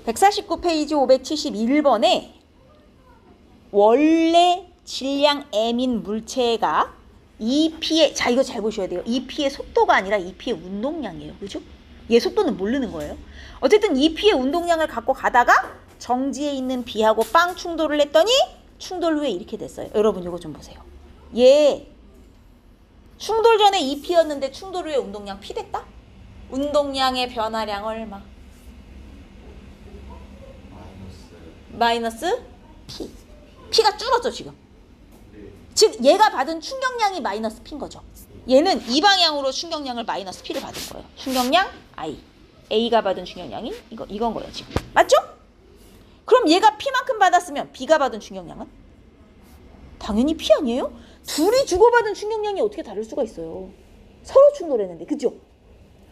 149페이지 571번에 원래 질량 m인 물체가 EP의, 자 이거 잘 보셔야 돼요. EP의 속도가 아니라 EP의 운동량이에요. 그죠? 얘 속도는 모르는 거예요. 어쨌든 EP의 운동량을 갖고 가다가 정지에 있는 B하고 빵 충돌을 했더니 충돌 후에 이렇게 됐어요. 여러분 이거 좀 보세요. 얘 충돌 전에 EP였는데 충돌 후에 운동량 P 됐다? 운동량의 변화량 얼마? 마이너스 P. P가 줄었죠 지금. 즉 얘가 받은 충격량이 마이너스 P인 거죠. 얘는 이 방향으로 충격량을 마이너스 P를 받은 거예요. 충격량 I. A가 받은 충격량이 이건 거예요 지금. 맞죠? 그럼 얘가 P만큼 받았으면 B가 받은 충격량은? 당연히 P 아니에요? 둘이 주고받은 충격량이 어떻게 다를 수가 있어요. 서로 충돌했는데. 그죠?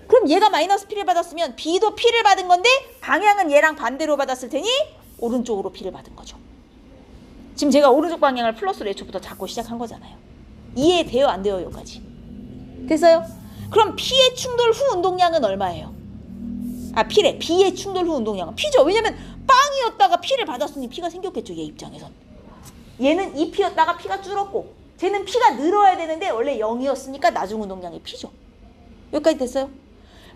그럼 얘가 마이너스 P를 받았으면 B도 P를 받은 건데 방향은 얘랑 반대로 받았을 테니 오른쪽으로 P를 받은 거죠. 지금 제가 오른쪽 방향을 플러스로 애초부터 잡고 시작한 거잖아요. 이해돼요? 안 돼요? 여기까지. 됐어요? 그럼 P의 충돌 후 운동량은 얼마예요? P래. B의 충돌 후 운동량은 P죠. 왜냐면 빵이었다가 P를 받았으니 P가 생겼겠죠. 얘 입장에선. 얘는 2P였다가 P가 줄었고 쟤는 P가 늘어야 되는데 원래 0이었으니까 나중 운동량이 P죠. 여기까지 됐어요?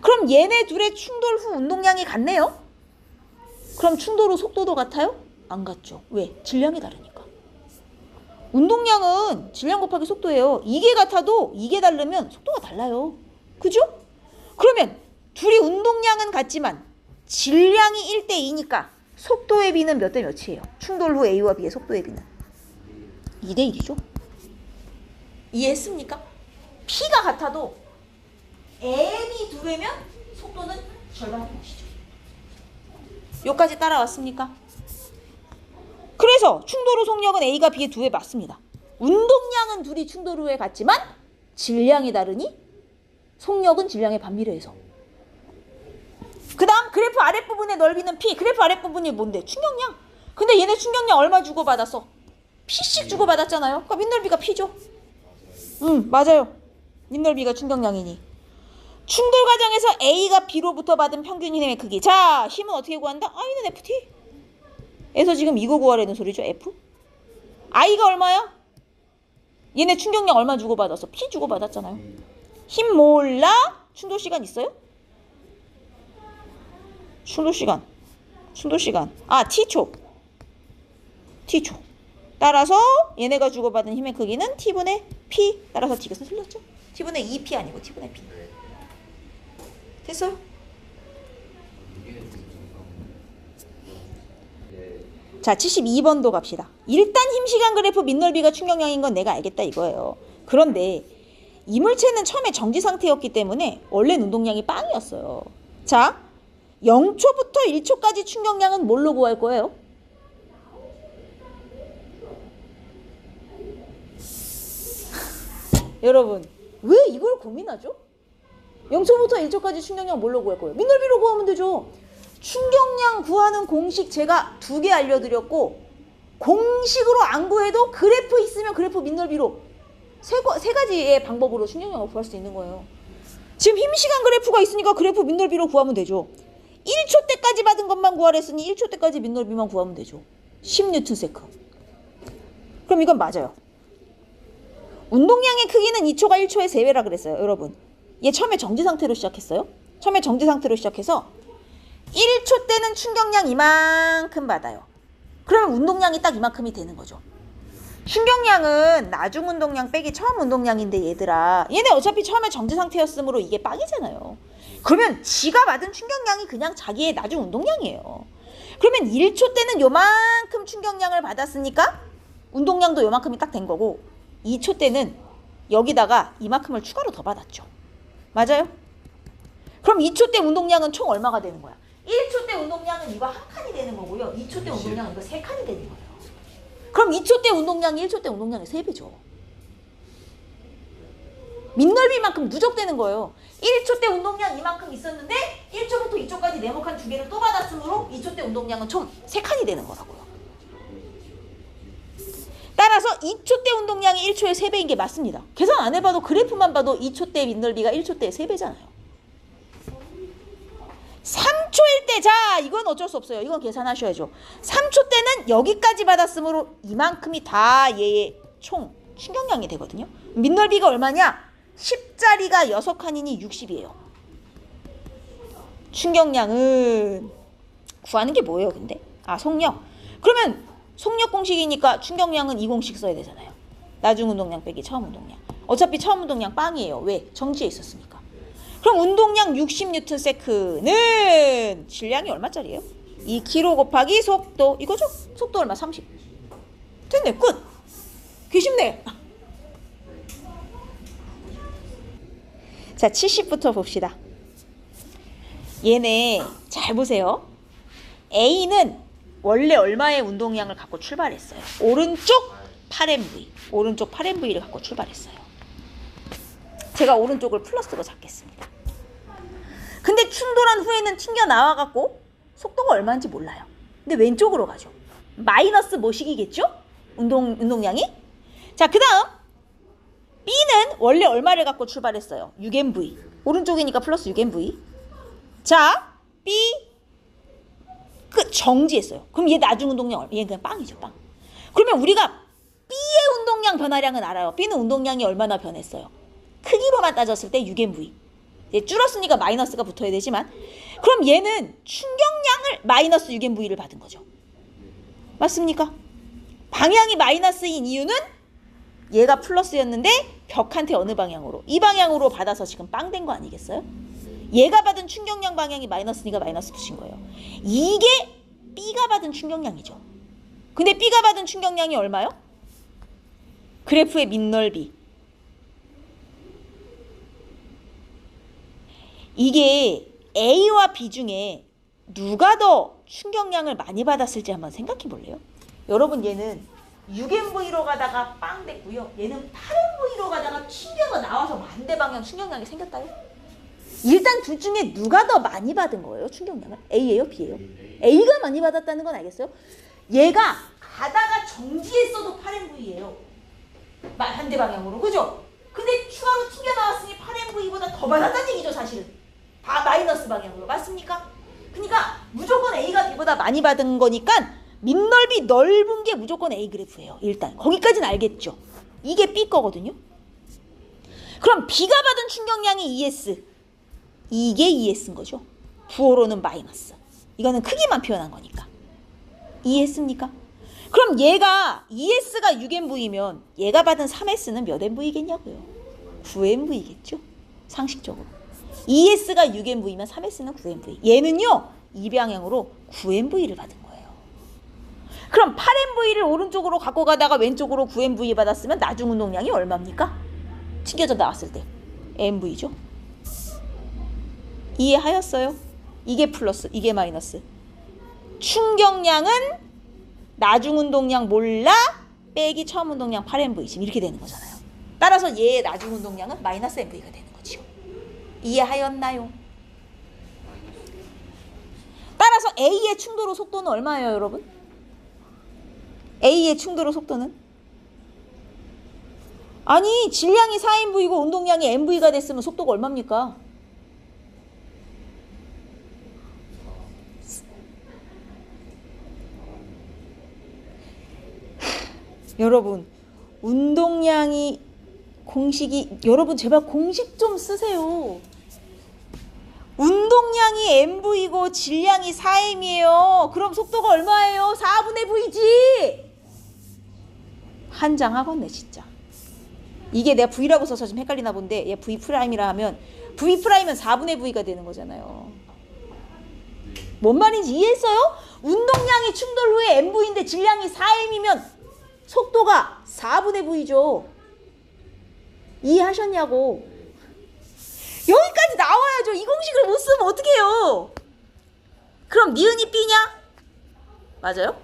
그럼 얘네 둘의 충돌 후 운동량이 같네요? 그럼 충돌 후 속도도 같아요? 안 같죠. 왜? 질량이 다르니까. 운동량은 질량 곱하기 속도예요. 이게 같아도 이게 다르면 속도가 달라요. 그죠? 그러면 둘이 운동량은 같지만 질량이 1대2니까 속도의 비는 몇 대 몇이에요? 충돌 후 A와 B의 속도의 비는 2대1이죠. 이해했습니까? P가 같아도 M이 두 배면 속도는 절반인 것이죠. 여기까지 따라왔습니까? 그래서 충돌 후 속력은 A가 B의 2배 맞습니다. 운동량은 둘이 충돌 후에 같지만 질량이 다르니 속력은 질량의 반비례해서. 그 다음 그래프 아랫부분의 넓이는 P. 그래프 아랫부분이 뭔데? 충격량. 근데 얘네 충격량 얼마 주고받았어? P씩 주고받았잖아요. 그러니까 민넓이가 P죠. 맞아요. 민넓이가 충격량이니. 충돌 과정에서 A가 B로부터 받은 평균 힘의 크기. 자, 힘은 어떻게 구한다? I는 FT. 에서 지금 이거 구하라는 소리죠. F. I가 얼마야? 얘네 충격량 얼마 주고받았어? P 주고받았잖아요. 힘 몰라? 충돌 시간 있어요? 충돌 시간. T초. 따라서 얘네가 주고받은 힘의 크기는 T분의 P. 따라서 T것은 틀렸죠? T분의 2P 아니고 T분의 P. 됐어요? 자, 72번도 갑시다. 일단 힘시간 그래프 민넓이가 충격량인 건 내가 알겠다 이거예요. 그런데 이 물체는 처음에 정지 상태였기 때문에 원래 운동량이 빵이었어요. 자, 0초부터 1초까지 충격량은 뭘로 구할 거예요? 여러분, 왜 이걸 고민하죠? 0초부터 1초까지 충격량 뭘로 구할 거예요? 민넓이로 구하면 되죠. 충격량 구하는 공식 제가 2개 알려드렸고 공식으로 안 구해도 그래프 있으면 그래프 민넓이로 세 가지의 방법으로 충격량을 구할 수 있는 거예요. 지금 힘시간 그래프가 있으니까 그래프 민넓이로 구하면 되죠. 1초 때까지 받은 것만 구하랬으니 1초 때까지 민넓이만 구하면 되죠. 10N/s. 그럼 이건 맞아요. 운동량의 크기는 2초가 1초의 3배라 그랬어요. 여러분, 얘 처음에 정지 상태로 시작했어요. 처음에 정지 상태로 시작해서 1초 때는 충격량 이만큼 받아요. 그러면 운동량이 딱 이만큼이 되는 거죠. 충격량은 나중 운동량 빼기 처음 운동량인데 얘들아, 얘네 어차피 처음에 정지 상태였으므로 이게 빵이잖아요. 그러면 지가 받은 충격량이 그냥 자기의 나중 운동량이에요. 그러면 1초 때는 요만큼 충격량을 받았으니까 운동량도 요만큼이 딱 된 거고 2초 때는 여기다가 이만큼을 추가로 더 받았죠. 맞아요? 그럼 2초 때 운동량은 총 얼마가 되는 거야? 1초 때 운동량은 이거 한 칸이 되는 거고요. 2초 때 운동량은 이거 3칸이 되는 거예요. 그럼 2초 때 운동량이 1초 때 운동량의 3배죠. 민넓이만큼 누적되는 거예요. 1초 때 운동량 이만큼 있었는데 1초부터 2초까지 네모칸 2개를 또 받았으므로 2초 때 운동량은 총 3칸이 되는 거라고요. 따라서 2초 때 운동량이 1초의 3배인 게 맞습니다. 계산 안 해봐도 그래프만 봐도 2초 때 민넓이가 1초 때의 3배잖아요. 3초 3초일 때, 자, 이건 어쩔 수 없어요. 이건 계산하셔야죠. 3초 때는 여기까지 받았으므로 이만큼이 다 얘의 총 충격량이 되거든요. 민넓이가 얼마냐? 10자리가 6칸이니 60이에요. 충격량은 구하는 게 뭐예요, 근데? 아, 속력. 그러면 속력 공식이니까 충격량은 이 공식 써야 되잖아요. 나중 운동량 빼기 처음 운동량. 어차피 처음 운동량 빵이에요. 왜? 정지에 있었으니까. 그럼 운동량 60Nm/s는 질량이 얼마짜리예요? 2km 곱하기 속도. 이거죠? 속도 얼마? 30. 됐네. 끝. 개 쉽네. 자, 70부터 봅시다. 얘네 잘 보세요. A는 원래 얼마의 운동량을 갖고 출발했어요? 오른쪽 8MV. 오른쪽 8MV를 갖고 출발했어요. 제가 오른쪽을 플러스로 잡겠습니다. 근데 충돌한 후에는 튕겨 나와갖고 속도가 얼마인지 몰라요. 근데 왼쪽으로 가죠. 마이너스 뭐식이겠죠? 운동량이? 자, 그 다음 B는 원래 얼마를 갖고 출발했어요? 6MV. 오른쪽이니까 플러스 6MV. 자, B 정지했어요. 그럼 얘 나중 운동량 얘 그냥 빵이죠, 빵. 그러면 우리가 B의 운동량 변화량은 알아요. B는 운동량이 얼마나 변했어요? 크기로만 따졌을 때 6MV. 얘 줄었으니까 마이너스가 붙어야 되지만, 그럼 얘는 충격량을 마이너스 6MV를 받은 거죠. 맞습니까? 방향이 마이너스인 이유는 얘가 플러스였는데 벽한테 어느 방향으로? 이 방향으로 받아서 지금 빵 된 거 아니겠어요? 얘가 받은 충격량 방향이 마이너스니까 마이너스 붙인 거예요. 이게 B가 받은 충격량이죠. 근데 B가 받은 충격량이 얼마요? 그래프의 밑넓이. 이게 A와 B 중에 누가 더 충격량을 많이 받았을지 한번 생각해 볼래요? 여러분, 얘는 6MV로 가다가 빵 됐고요. 얘는 8MV로 가다가 튕겨가 나와서 반대 방향 충격량이 생겼다요. 일단 둘 중에 누가 더 많이 받은 거예요? 충격량을? A예요? B예요? A가 많이 받았다는 건 알겠어요? 얘가 가다가 정지했어도 8MV예요. 반대 방향으로. 그죠? 근데 추가로 튕겨 나왔으니 8MV보다 더 받았다는 얘기죠, 사실은. 다 마이너스 방향으로. 맞습니까? 그러니까 무조건 A가 B보다 많이 받은 거니까 밑넓이 넓은 게 무조건 A 그래프예요. 일단 거기까지는 알겠죠. 이게 B 거거든요. 그럼 B가 받은 충격량이 ES. 이게 ES인 거죠. 부호로는 마이너스. 이거는 크기만 표현한 거니까. 이해했습니까? 그럼 얘가 ES가 6MV면 얘가 받은 3S는 몇 MV겠냐고요? 9MV겠죠. 상식적으로. ES가 6MV면 3S는 9MV. 얘는요, 이 방향으로 9MV를 받은 거예요. 그럼 8MV를 오른쪽으로 갖고 가다가 왼쪽으로 9MV 받았으면 나중 운동량이 얼마입니까? 튕겨져 나왔을 때 MV죠. 이해하였어요? 이게 플러스, 이게 마이너스. 충격량은 나중 운동량 몰라 빼기 처음 운동량 8MV 지금 이렇게 되는 거잖아요. 따라서 얘의 나중 운동량은 마이너스 MV가 되는 거죠. 이해하였나요? 따라서 A의 충돌 후 속도는 얼마예요, 여러분? A의 충돌 후 속도는? 아니, 질량이 4MV고 운동량이 MV가 됐으면 속도가 얼마입니까? 여러분, 운동량이 공식이, 여러분 제발 공식 좀 쓰세요. 운동량이 MV고 질량이 4M이에요. 그럼 속도가 얼마예요? 4분의 V지. 한장하겠네 진짜. 이게 내가 V라고 써서 좀 헷갈리나 본데, 얘 V'이라 하면 V'은 4분의 V가 되는 거잖아요. 뭔 말인지 이해했어요? 운동량이 충돌 후에 MV인데 질량이 4M이면 속도가 4분의 V죠. 이해하셨냐고. 여기까지 나와야죠. 이 공식을 못 쓰면 어떡해요. 그럼 니은이 B냐? 맞아요?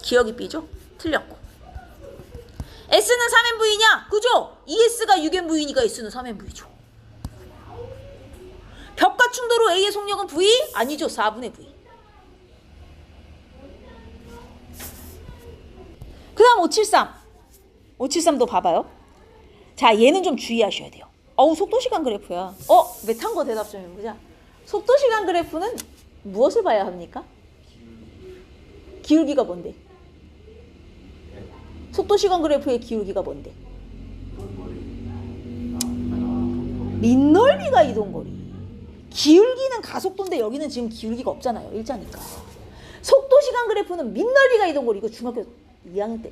기억이 B죠? 틀렸고. S는 3MV냐? 그죠? ES가 6MV니까 S는 3MV죠. 벽과 충돌 후 A의 속력은 V? 아니죠. 4분의 V. 그 다음 573. 573도 봐봐요. 자, 얘는 좀 주의하셔야 돼요. 속도시간 그래프야. 왜 탄 거 대답 좀 해보자. 속도시간 그래프는 무엇을 봐야 합니까? 기울기가 뭔데? 속도 시간 그래프의 기울기가 뭔데? 민넓이가 이동거리. 기울기는 가속도인데 여기는 지금 기울기가 없잖아요. 일자니까. 속도 시간 그래프는 민넓이가 이동거리. 이거 중학교 2학년 때.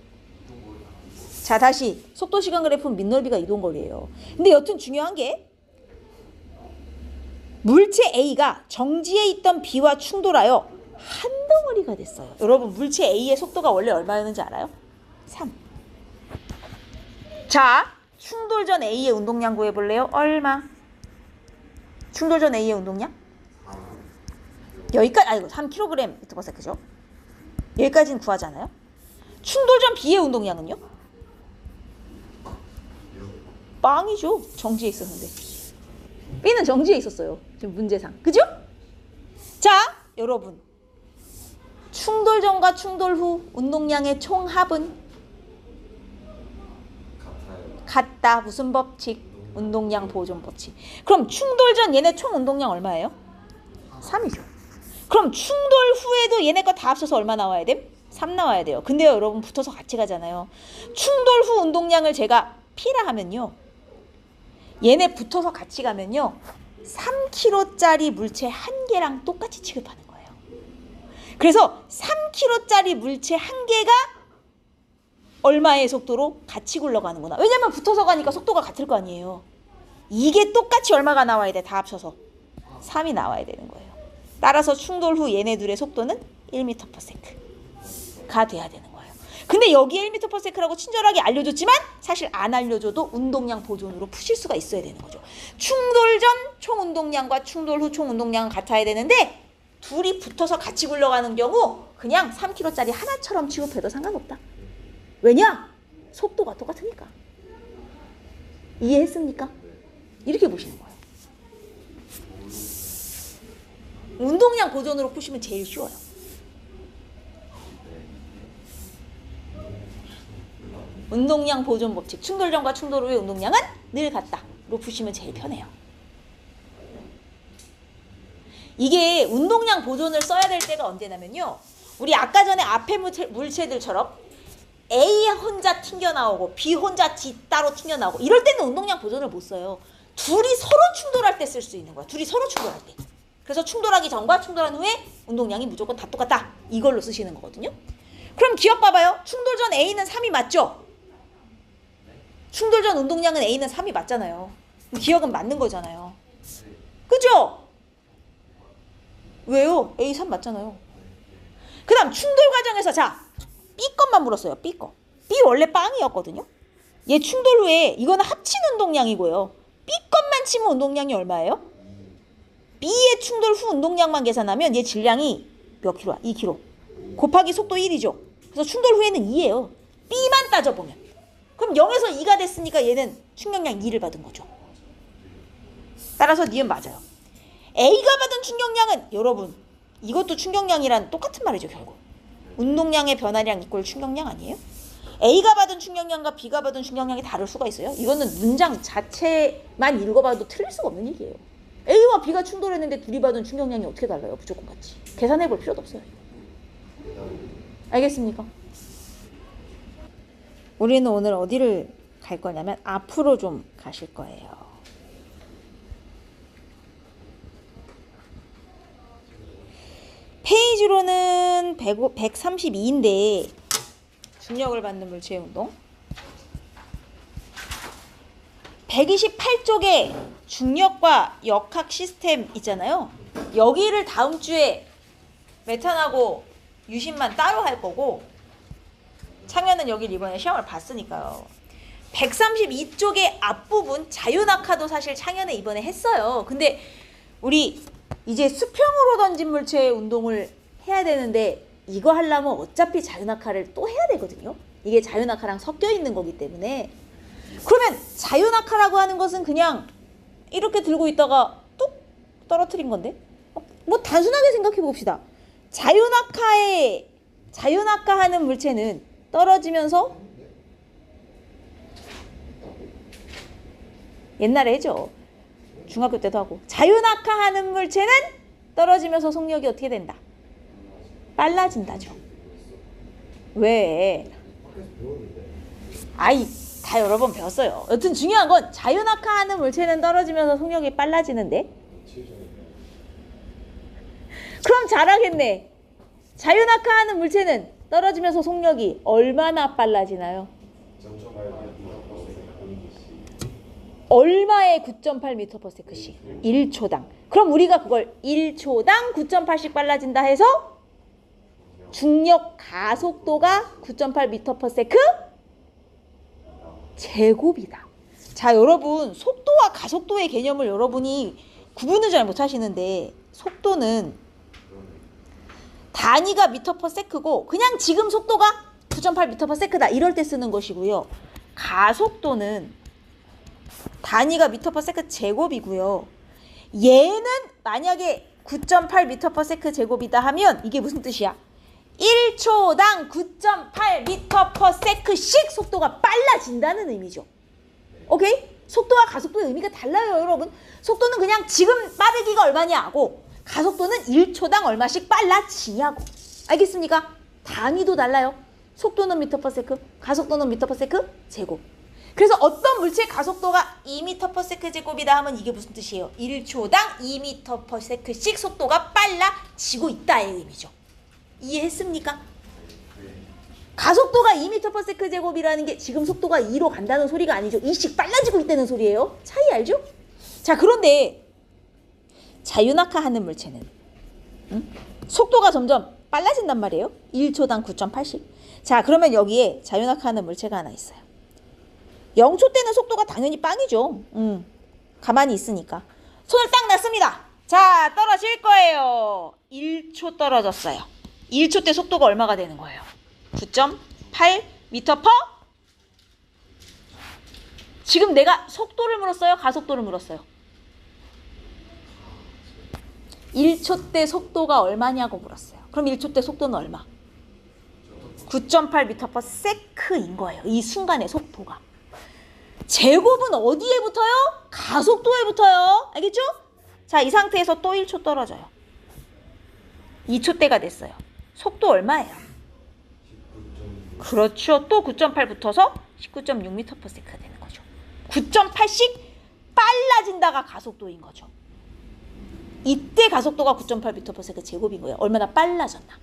자, 다시 속도 시간 그래프는 민넓이가 이동거리예요. 근데 여튼 중요한 게 물체 A가 정지에 있던 B와 충돌하여 한 덩어리가 됐어요. 여러분, 물체 A의 속도가 원래 얼마였는지 알아요? 3. 자, 충돌 전 A의 운동량 구해볼래요? 얼마? 충돌 전 A의 운동량? 여기까지, 아이고, 3kg/s죠. 여기까지는 구하잖아요. 충돌 전 B의 운동량은요? 빵이죠. 정지에 있었는데. B는 정지에 있었어요. 지금 문제상. 그죠? 자, 여러분. 충돌 전과 충돌 후 운동량의 총합은? 같다. 무슨 법칙? 운동량 보존 법칙. 그럼 충돌 전 얘네 총 운동량 얼마예요? 3이죠. 그럼 충돌 후에도 얘네 거 다 합쳐서 얼마 나와야 돼? 3 나와야 돼요. 근데요, 여러분 붙어서 같이 가잖아요. 충돌 후 운동량을 제가 P라 하면요. 얘네 붙어서 같이 가면요. 3kg짜리 물체 한 개랑 똑같이 취급하는 거예요. 그래서 3kg짜리 물체 한 개가 얼마의 속도로 같이 굴러가는구나. 왜냐면 붙어서 가니까 속도가 같을 거 아니에요. 이게 똑같이 얼마가 나와야 돼? 다 합쳐서 3이 나와야 되는 거예요. 따라서 충돌 후 얘네들의 속도는 1m/s가 돼야 되는 거예요. 근데 여기에 1m/s라고 친절하게 알려줬지만 사실 안 알려줘도 운동량 보존으로 푸실 수가 있어야 되는 거죠. 충돌 전 총 운동량과 충돌 후 총 운동량은 같아야 되는데 둘이 붙어서 같이 굴러가는 경우 그냥 3kg짜리 하나처럼 취급해도 상관없다. 왜냐? 속도가 똑같으니까. 이해했습니까? 이렇게 보시는 거예요. 운동량 보존으로 푸시면 제일 쉬워요. 운동량 보존 법칙. 충돌 전과 충돌 후의 운동량은 늘 같다로 푸시면 제일 편해요. 이게 운동량 보존을 써야 될 때가 언제냐면요. 우리 아까 전에 앞에 물체들처럼 A 혼자 튕겨나오고 B 혼자 따로 튕겨나오고 이럴 때는 운동량 보존을 못 써요. 둘이 서로 충돌할 때 쓸 수 있는 거야. 둘이 서로 충돌할 때. 그래서 충돌하기 전과 충돌한 후에 운동량이 무조건 다 똑같다. 이걸로 쓰시는 거거든요. 그럼 기억 봐봐요. 충돌 전 A는 3이 맞죠? 충돌 전 운동량은 A는 3이 맞잖아요. 기억은 맞는 거잖아요. 그죠? 왜요? A 3 맞잖아요. 그 다음 충돌 과정에서 자 B 것만 물었어요. B 거. B 원래 빵이었거든요. 얘 충돌 후에 이거는 합친 운동량이고요. B 것만 치면 운동량이 얼마예요? B의 충돌 후 운동량만 계산하면 얘 질량이 몇 킬로야? 2kg. 곱하기 속도 1이죠. 그래서 충돌 후에는 2예요. B만 따져보면. 그럼 0에서 2가 됐으니까 얘는 충격량 2를 받은 거죠. 따라서 니은 맞아요. A가 받은 충격량은 여러분 이것도 충격량이란 똑같은 말이죠. 결국. 운동량의 변화량 이꼴 충격량 아니에요? A가 받은 충격량과 B가 받은 충격량이 다를 수가 있어요? 이거는 문장 자체만 읽어봐도 틀릴 수가 없는 얘기예요. A와 B가 충돌했는데 둘이 받은 충격량이 어떻게 달라요? 무조건 같이. 계산해 볼 필요도 없어요. 알겠습니까? 우리는 오늘 어디를 갈 거냐면 앞으로 좀 가실 거예요. 페이지로는 132인데 중력을 받는 물체의 운동 128쪽에 중력과 역학 시스템 있잖아요. 여기를 다음 주에 메탄하고 유심만 따로 할 거고 창현은 여기를 이번에 시험을 봤으니까요. 132쪽의 앞부분 자유낙하도 사실 창현에 이번에 했어요. 근데 우리 이제 수평으로 던진 물체의 운동을 해야 되는데 이거 하려면 어차피 자유낙하를 또 해야 되거든요. 이게 자유낙하랑 섞여 있는 거기 때문에 그러면 자유낙하라고 하는 것은 그냥 이렇게 들고 있다가 뚝 떨어뜨린 건데 뭐 단순하게 생각해 봅시다. 자유낙하하는 물체는 떨어지면서 옛날에 했죠. 중학교 때도 하고 자유낙하하는 물체는 떨어지면서 속력이 어떻게 된다? 빨라진다죠. 왜? 아이, 다 여러 번 배웠어요. 여튼 중요한 건 자유낙하하는 물체는 떨어지면서 속력이 빨라지는데? 그럼 잘하겠네. 자유낙하하는 물체는 떨어지면서 속력이 얼마나 빨라지나요? 얼마의 9.8m/s씩? 1초당. 그럼 우리가 그걸 1초당 9.8씩 빨라진다 해서 중력 가속도가 9.8m/s 제곱이다. 자, 여러분 속도와 가속도의 개념을 여러분이 구분을 잘 못하시는데 속도는 단위가 m/s고 그냥 지금 속도가 9.8m/s다 이럴 때 쓰는 것이고요. 가속도는 단위가 m/s 제곱이고요. 얘는 만약에 9.8m/s 제곱이다 하면 이게 무슨 뜻이야? 1초당 9.8m/s씩 속도가 빨라진다는 의미죠. 오케이? 속도와 가속도의 의미가 달라요, 여러분. 속도는 그냥 지금 빠르기가 얼마냐고, 가속도는 1초당 얼마씩 빨라지냐고. 알겠습니까? 단위도 달라요. 속도는 m/s, 가속도는 m/s 제곱. 그래서 어떤 물체의 가속도가 2m/s 제곱이다 하면 이게 무슨 뜻이에요? 1초당 2m/s씩 속도가 빨라지고 있다의 의미죠. 이해했습니까? 가속도가 2m/s 제곱이라는 게 지금 속도가 2로 간다는 소리가 아니죠. 2씩 빨라지고 있다는 소리예요. 차이 알죠? 자, 그런데 자유낙하하는 물체는 속도가 점점 빨라진단 말이에요. 1초당 9.8씩. 자, 그러면 여기에 자유낙하하는 물체가 하나 있어요. 0초 때는 속도가 당연히 빵이죠. 가만히 있으니까. 손을 딱 놨습니다. 자, 떨어질 거예요. 1초 떨어졌어요. 1초 때 속도가 얼마가 되는 거예요? 9.8m/. 지금 내가 속도를 물었어요? 가속도를 물었어요? 1초 때 속도가 얼마냐고 물었어요. 그럼 1초 때 속도는 얼마? 9.8m/s인 거예요. 이 순간의 속도가. 제곱은 어디에 붙어요? 가속도에 붙어요. 알겠죠? 자, 이 상태에서 또 1초 떨어져요. 2초 때가 됐어요. 속도 얼마예요? 그렇죠. 또 9.8 붙어서 19.6m/s가 되는 거죠. 9.8씩 빨라진다가 가속도인 거죠. 이때 가속도가 9.8m/s 제곱인 거예요. 얼마나 빨라졌나.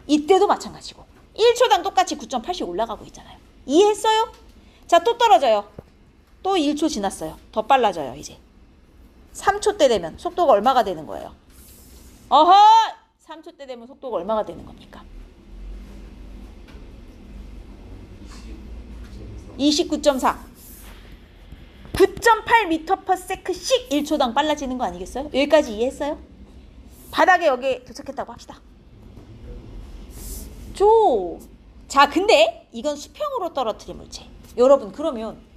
이때도 마찬가지고 1초당 똑같이 9.8씩 올라가고 있잖아요. 이해했어요? 자, 또 떨어져요. 또 1초 지났어요. 더 빨라져요. 이제 3초 때 되면 속도가 얼마가 되는 거예요? 어허! 3초 때 되면 속도가 얼마가 되는 겁니까? 29.4. 9.8m/s씩 1초당 빨라지는 거 아니겠어요? 여기까지 이해했어요? 바닥에 여기 도착했다고 합시다. 자, 근데 이건 수평으로 떨어뜨린 물체. 여러분, 그러면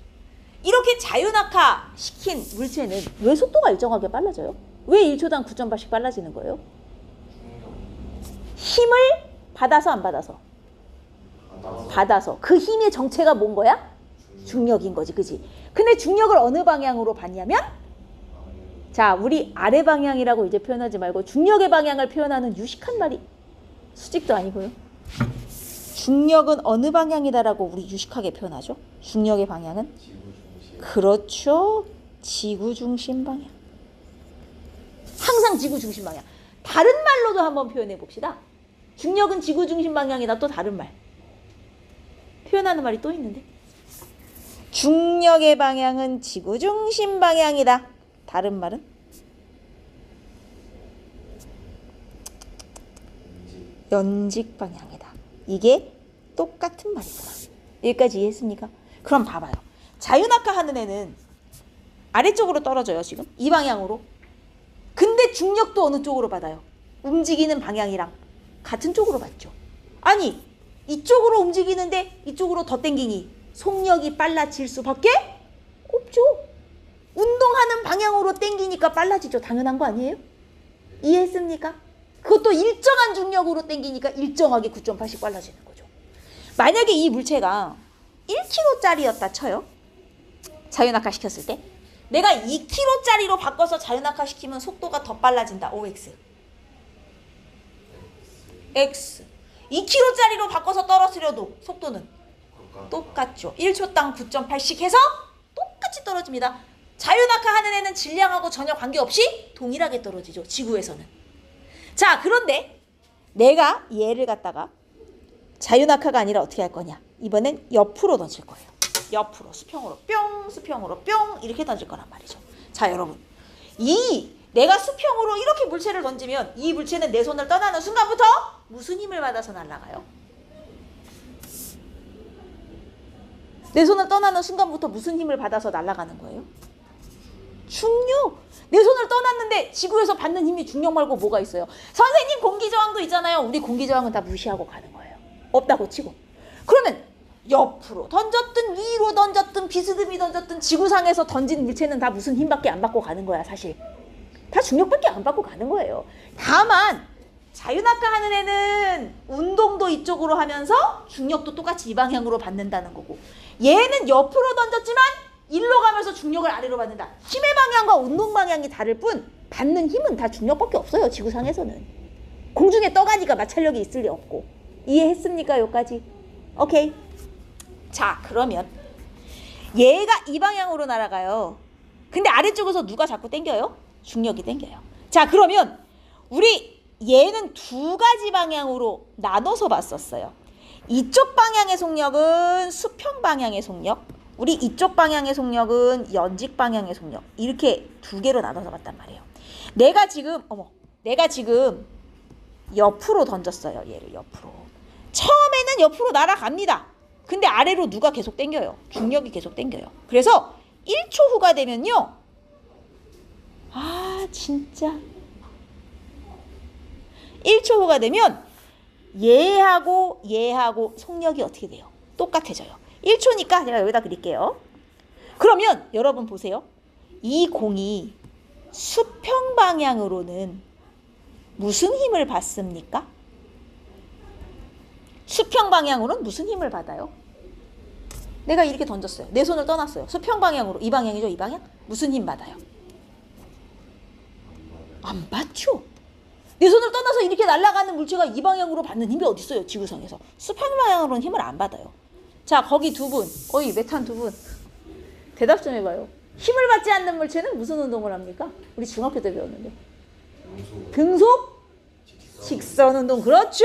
이렇게 자유낙하 시킨 물체는 왜 속도가 일정하게 빨라져요? 왜 1초당 9.8씩 빨라지는 거예요? 힘을 받아서 안 받아서? 받아서. 그 힘의 정체가 뭔 거야? 중력인 거지, 그지? 근데 중력을 어느 방향으로 받냐면, 자, 우리 아래 방향이라고 이제 표현하지 말고 중력의 방향을 표현하는 유식한 말이, 수직도 아니고요. 중력은 어느 방향이다라고 우리 유식하게 표현하죠? 중력의 방향은? 그렇죠. 지구 중심 방향. 항상 지구 중심 방향. 다른 말로도 한번 표현해 봅시다. 중력은 지구 중심 방향이다. 또 다른 말. 표현하는 말이 또 있는데. 중력의 방향은 지구 중심 방향이다. 다른 말은? 연직 방향이다. 이게 똑같은 말이구나. 여기까지 이해했습니까? 그럼 봐봐요. 자유낙하 하는 애는 아래쪽으로 떨어져요. 지금 이 방향으로. 근데 중력도 어느 쪽으로 받아요? 움직이는 방향이랑 같은 쪽으로 받죠. 아니, 이쪽으로 움직이는데 이쪽으로 더 땡기니 속력이 빨라질 수밖에 없죠. 운동하는 방향으로 땡기니까 빨라지죠. 당연한 거 아니에요? 이해했습니까? 그것도 일정한 중력으로 땡기니까 일정하게 9.8씩 빨라지는 거죠. 만약에 이 물체가 1kg짜리였다 쳐요. 자유낙하 시켰을 때. 내가 2kg짜리로 바꿔서 자유낙하 시키면 속도가 더 빨라진다. OX. x. 2km짜리로 바꿔서 떨어뜨려도 속도는 똑같죠. 1초당 9.8씩 해서 똑같이 떨어집니다. 자유낙하하는 애는 질량하고 전혀 관계없이 동일하게 떨어지죠. 지구에서는. 자, 그런데 내가 얘를 갖다가 자유낙하가 아니라 어떻게 할 거냐. 이번엔 옆으로 던질 거예요. 옆으로 수평으로 뿅, 수평으로 뿅 이렇게 던질 거란 말이죠. 자, 여러분. 내가 수평으로 이렇게 물체를 던지면 이 물체는 내 손을 떠나는 순간부터 무슨 힘을 받아서 날아가요? 내 손을 떠나는 순간부터 무슨 힘을 받아서 날아가는 거예요? 중력! 내 손을 떠났는데 지구에서 받는 힘이 중력 말고 뭐가 있어요? 선생님 공기저항도 있잖아요. 우리 공기저항은 다 무시하고 가는 거예요. 없다고 치고. 그러면 옆으로 던졌든 위로 던졌든 비스듬히 던졌든 지구상에서 던진 물체는 다 무슨 힘밖에 안 받고 가는 거야 사실. 다 중력밖에 안 받고 가는 거예요. 다만 자유낙하하는 애는 운동도 이쪽으로 하면서 중력도 똑같이 이 방향으로 받는다는 거고, 얘는 옆으로 던졌지만 일로 가면서 중력을 아래로 받는다. 힘의 방향과 운동 방향이 다를 뿐 받는 힘은 다 중력밖에 없어요. 지구상에서는. 공중에 떠가니까 마찰력이 있을 리 없고. 이해했습니까? 여기까지. 오케이. 자, 그러면 얘가 이 방향으로 날아가요. 근데 아래쪽에서 누가 자꾸 당겨요? 중력이 당겨요. 자, 그러면 우리 얘는 두 가지 방향으로 나눠서 봤었어요. 이쪽 방향의 속력은 수평 방향의 속력, 우리 이쪽 방향의 속력은 연직 방향의 속력, 이렇게 두 개로 나눠서 봤단 말이에요. 내가 지금 옆으로 던졌어요. 얘를 옆으로. 처음에는 옆으로 날아갑니다. 근데 아래로 누가 계속 당겨요? 중력이 계속 당겨요. 그래서 1초 후가 되면요. 진짜 1초 후가 되면 얘하고 속력이 어떻게 돼요? 똑같아져요. 1초니까 제가 여기다 그릴게요. 그러면 여러분 보세요. 이 공이 수평 방향으로는 무슨 힘을 받습니까? 수평 방향으로는 무슨 힘을 받아요? 내가 이렇게 던졌어요. 내 손을 떠났어요. 수평 방향으로. 이 방향이죠, 이 방향? 무슨 힘 받아요? 안 받죠. 내 손을 떠나서 이렇게 날아가는 물체가 이 방향으로 받는 힘이 어디 있어요? 지구상에서. 수평 방향으로는 힘을 안 받아요. 자, 거기 두 분, 메탄 두 분, 대답 좀 해봐요. 힘을 받지 않는 물체는 무슨 운동을 합니까? 우리 중학교 때 배웠는데. 등속 직선 운동. 그렇죠.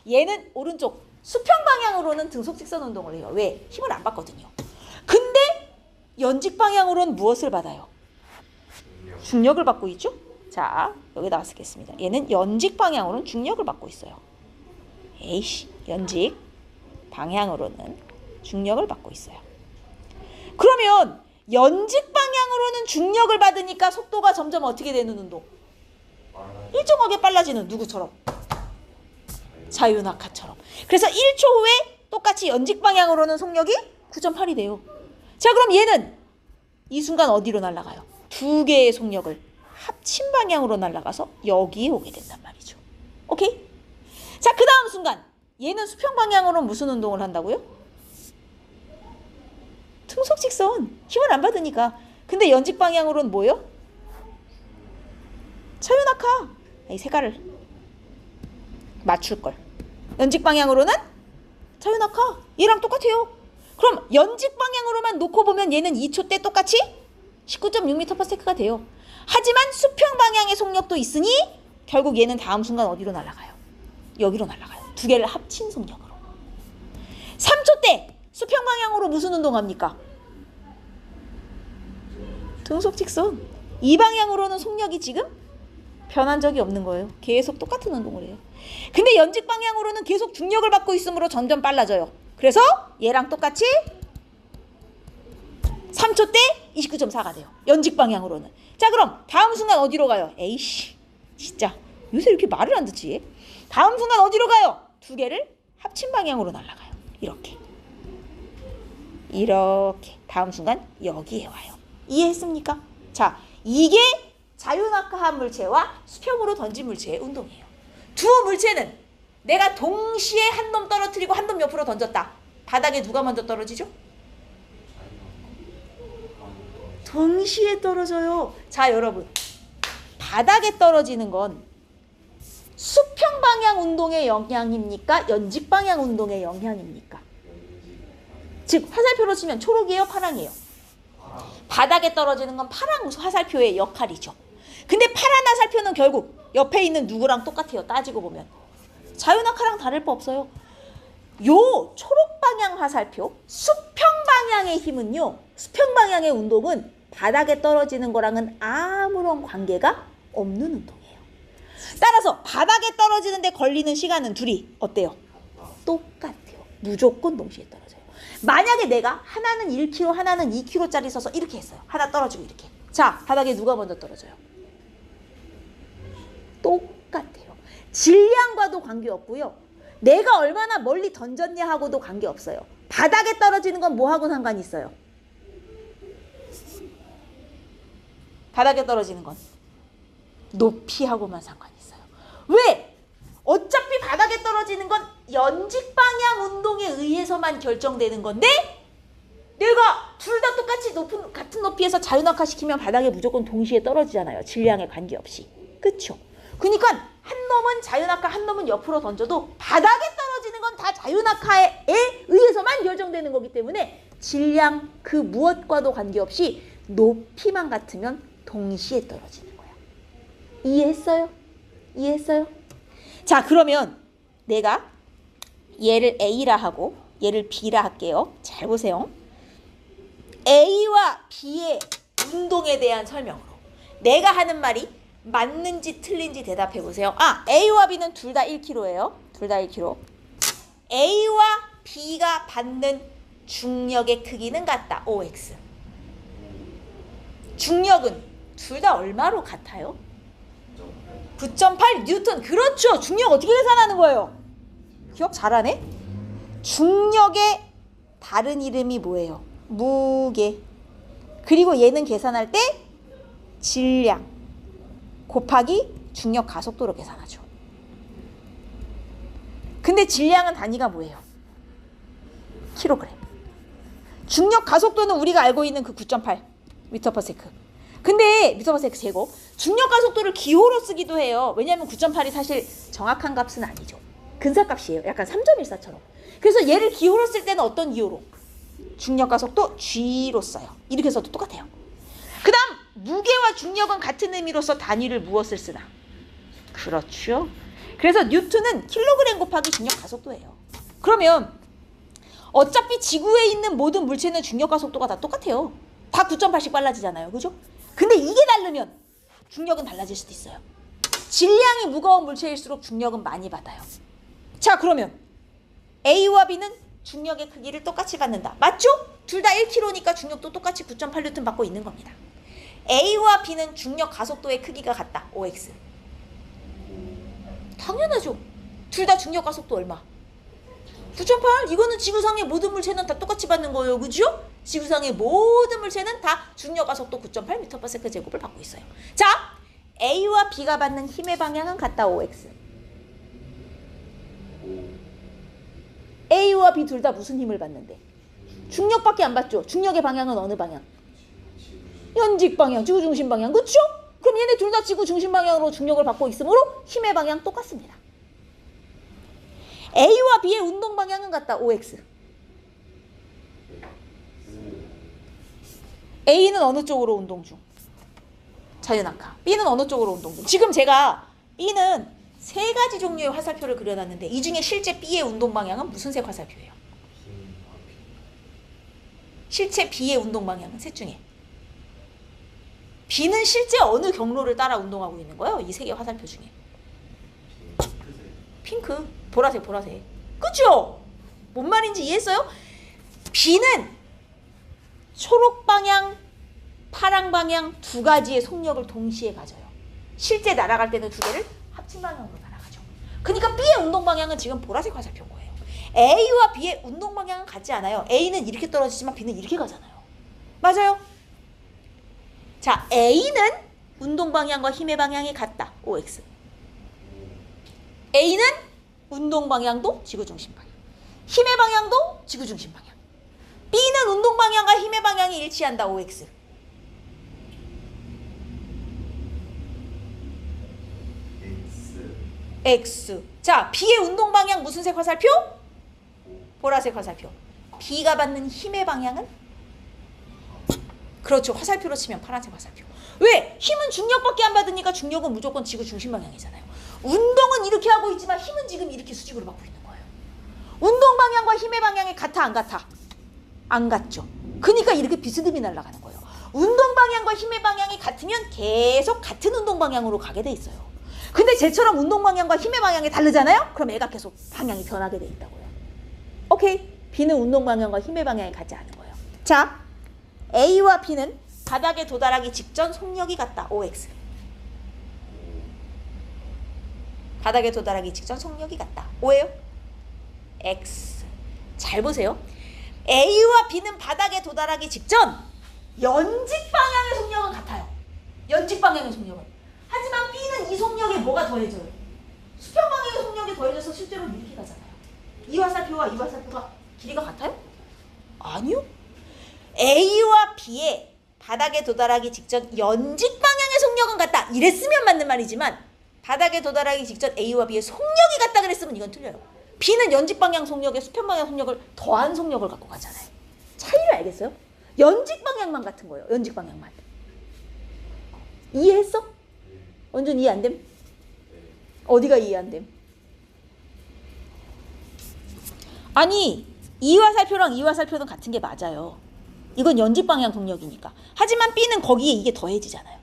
얘는 오른쪽 수평 방향으로는 등속 직선 운동을 해요. 왜? 힘을 안 받거든요. 근데 연직 방향으로는 무엇을 받아요? 중력을 받고 있죠. 자, 여기다가 쓰겠습니다. 얘는 연직 방향으로는 중력을 받고 있어요. 연직 방향으로는 중력을 받고 있어요. 그러면 연직 방향으로는 중력을 받으니까 속도가 점점 어떻게 되는 운동? 일정하게 빨라지는 누구처럼? 자유낙하처럼. 그래서 1초 후에 똑같이 연직 방향으로는 속력이 9.8이 돼요. 자, 그럼 얘는 이 순간 어디로 날아가요? 두 개의 속력을 합친 방향으로 날아가서 여기에 오게 된단 말이죠. 오케이? 자, 그 다음 순간 얘는 수평 방향으로 무슨 운동을 한다고요? 등속 직선. 힘을 안 받으니까. 근데 연직 방향으로는 뭐예요? 자유낙하. 이 색깔을 맞출걸. 연직 방향으로는 자유낙하. 얘랑 똑같아요. 그럼 연직 방향으로만 놓고 보면 얘는 2초 때 똑같이 19.6m/s가 돼요. 하지만 수평 방향의 속력도 있으니 결국 얘는 다음 순간 어디로 날아가요? 여기로 날아가요. 두 개를 합친 속력으로. 3초 때 수평 방향으로 무슨 운동합니까? 등속 직선. 이 방향으로는 속력이 지금 변한 적이 없는 거예요. 계속 똑같은 운동을 해요. 근데 연직 방향으로는 계속 중력을 받고 있으므로 점점 빨라져요. 그래서 얘랑 똑같이 3초 때 29.4가 돼요. 연직 방향으로는. 자, 그럼 다음 순간 어디로 가요? 에이씨, 진짜 요새 이렇게 말을 안 듣지? 다음 순간 어디로 가요? 두 개를 합친 방향으로 날아가요. 이렇게 다음 순간 여기에 와요. 이해했습니까? 자, 이게 자유낙하한 물체와 수평으로 던진 물체의 운동이에요. 두 물체는 내가 동시에 한 놈 떨어뜨리고 한 놈 옆으로 던졌다. 바닥에 누가 먼저 떨어지죠? 동시에 떨어져요. 자, 여러분, 바닥에 떨어지는 건 수평 방향 운동의 영향입니까? 연직 방향 운동의 영향입니까? 즉 화살표로 치면 초록이에요, 파랑이에요? 바닥에 떨어지는 건 파랑 화살표의 역할이죠. 근데 파란 화살표는 결국 옆에 있는 누구랑 똑같아요. 따지고 보면 자유낙하랑 다를 바 없어요. 요 초록 방향 화살표 수평 방향의 힘은요, 수평 방향의 운동은 바닥에 떨어지는 거랑은 아무런 관계가 없는 운동이에요. 따라서 바닥에 떨어지는데 걸리는 시간은 둘이 어때요? 똑같아요. 무조건 동시에 떨어져요. 만약에 내가 하나는 1kg 하나는 2kg짜리 써서 이렇게 했어요. 하나 떨어지고 이렇게. 자, 바닥에 누가 먼저 떨어져요? 똑같아요. 질량과도 관계없고요. 내가 얼마나 멀리 던졌냐 하고도 관계없어요. 바닥에 떨어지는 건 뭐하고 상관이 있어요? 바닥에 떨어지는 건 높이하고만 상관이 있어요. 왜? 어차피 바닥에 떨어지는 건 연직 방향 운동에 의해서만 결정되는 건데 내가 둘 다 똑같이 같은 높이에서 자유낙하 시키면 바닥에 무조건 동시에 떨어지잖아요. 질량에 관계없이. 그쵸? 그러니까 한 놈은 자유낙하 한 놈은 옆으로 던져도 바닥에 떨어지는 건 다 자유낙하에 의해서만 결정되는 거기 때문에 질량 그 무엇과도 관계없이 높이만 같으면 동시에 떨어지는 거야. 이해했어요? 이해했어요? 자, 그러면 내가 얘를 A라 하고 얘를 B라 할게요. 잘 보세요. A와 B의 운동에 대한 설명으로 내가 하는 말이 맞는지 틀린지 대답해 보세요. A와 B는 둘 다 1kg예요. 둘 다 1kg. A와 B가 받는 중력의 크기는 같다. OX. 중력은 둘 다 얼마로 같아요? 9.8 뉴턴. 그렇죠. 중력 어떻게 계산하는 거예요? 기억 잘하네. 중력의 다른 이름이 뭐예요? 무게. 그리고 얘는 계산할 때 질량 곱하기 중력 가속도로 계산하죠. 근데 질량은 단위가 뭐예요? 킬로그램. 중력 가속도는 우리가 알고 있는 그 9.8 m/s. 근데 m/s 제곱. 중력 가속도를 기호로 쓰기도 해요. 왜냐하면 9.8이 사실 정확한 값은 아니죠. 근사값이에요. 약간 3.14처럼. 그래서 얘를 기호로 쓸 때는 어떤 기호로? 중력 가속도 G로 써요. 이렇게 써도 똑같아요. 그 다음 무게와 중력은 같은 의미로서 단위를 무엇을 쓰나? 그렇죠. 그래서 뉴턴은 킬로그램 곱하기 중력 가속도예요. 그러면 어차피 지구에 있는 모든 물체는 중력 가속도가 다 똑같아요. 다 9.8씩 빨라지잖아요. 그죠? 근데 이게 다르면 중력은 달라질 수도 있어요. 질량이 무거운 물체일수록 중력은 많이 받아요. 자, 그러면 A와 B는 중력의 크기를 똑같이 받는다. 맞죠? 둘 다 1kg니까 중력도 똑같이 9.8N 받고 있는 겁니다. A와 B는 중력 가속도의 크기가 같다. OX. 당연하죠. 둘 다 중력 가속도 얼마? 9.8. 이거는 지구상의 모든 물체는 다 똑같이 받는 거예요. 그죠? 지구상의 모든 물체는 다 중력 가속도 9.8 m/s 제곱을 받고 있어요. 자, A와 B가 받는 힘의 방향은 같다. OX. A와 B 둘 다 무슨 힘을 받는데? 중력밖에 안 받죠. 중력의 방향은 어느 방향? 연직 방향, 지구 중심 방향. 그렇죠? 그럼 얘네 둘 다 지구 중심 방향으로 중력을 받고 있으므로 힘의 방향 똑같습니다. A와 B의 운동 방향은 같다. OX. A는 어느 쪽으로 운동 중? 자유낙하. B는 어느 쪽으로 운동 중? 지금 제가 B는 세 가지 종류의 화살표를 그려놨는데 이 중에 실제 B의 운동 방향은 무슨 색 화살표예요? 실제 B의 운동 방향은 셋 중에 B는 실제 어느 경로를 따라 운동하고 있는 거예요? 이 세 개 화살표 중에. 핑크, 보라색, 보라색. 그죠? 뭔 말인지 이해했어요? B는 초록 방향, 파랑 방향 두 가지의 속력을 동시에 가져요. 실제 날아갈 때는 두 개를 합친 방향으로 날아가죠. 그러니까 B의 운동 방향은 지금 보라색 화살표인 거예요. A와 B의 운동 방향은 같지 않아요. A는 이렇게 떨어지지만 B는 이렇게 가잖아요. 맞아요? 자, A는 운동 방향과 힘의 방향이 같다. OX. A는 운동 방향도 지구 중심 방향. 힘의 방향도 지구 중심 방향. B는 운동 방향과 힘의 방향이 일치한다. OX. X. 자, B의 운동 방향 무슨 색 화살표? 보라색 화살표. B가 받는 힘의 방향은? 그렇죠. 화살표로 치면 파란색 화살표. 왜? 힘은 중력밖에 안 받으니까 중력은 무조건 지구 중심 방향이잖아요. 운동은 이렇게 하고 있지만 힘은 지금 이렇게 수직으로 받고 있는 거예요. 운동 방향과 힘의 방향이 같아 안 같아? 안 같죠. 그러니까 이렇게 비스듬히 날아가는 거예요. 운동 방향과 힘의 방향이 같으면 계속 같은 운동 방향으로 가게 돼 있어요. 근데 쟤처럼 운동 방향과 힘의 방향이 다르잖아요? 그럼 애가 계속 방향이 변하게 돼 있다고요. 오케이. B는 운동 방향과 힘의 방향이 같지 않은 거예요. 자, A와 B는 바닥에 도달하기 직전 속력이 같다. OX. 바닥에 도달하기 직전 속력이 같다. O예요? X. 잘 보세요. A와 B는 바닥에 도달하기 직전 연직 방향의 속력은 같아요. 연직 방향의 속력은. 하지만 B는 이 속력에 뭐가 더해져요? 수평 방향의 속력이 더해져서 실제로 이렇게 가잖아요. 이 화살표와 이 화살표가 길이가 같아요? 아니요. A와 B의 바닥에 도달하기 직전 연직 방향의 속력은 같다. 이랬으면 맞는 말이지만 바닥에 도달하기 직전 A와 B의 속력이 같다 그랬으면 이건 틀려요. B는 연직 방향 속력에 수평 방향 속력을 더한 속력을 갖고 가잖아요. 차이를 알겠어요? 연직 방향만 같은 거예요. 연직 방향만. 이해했어? 완전 이해 안 됨? 어디가 이해 안 됨? 아니, 이 화살표랑 이 화살표는 같은 게 맞아요. 이건 연직 방향 속력이니까. 하지만 B는 거기에 이게 더해지잖아요.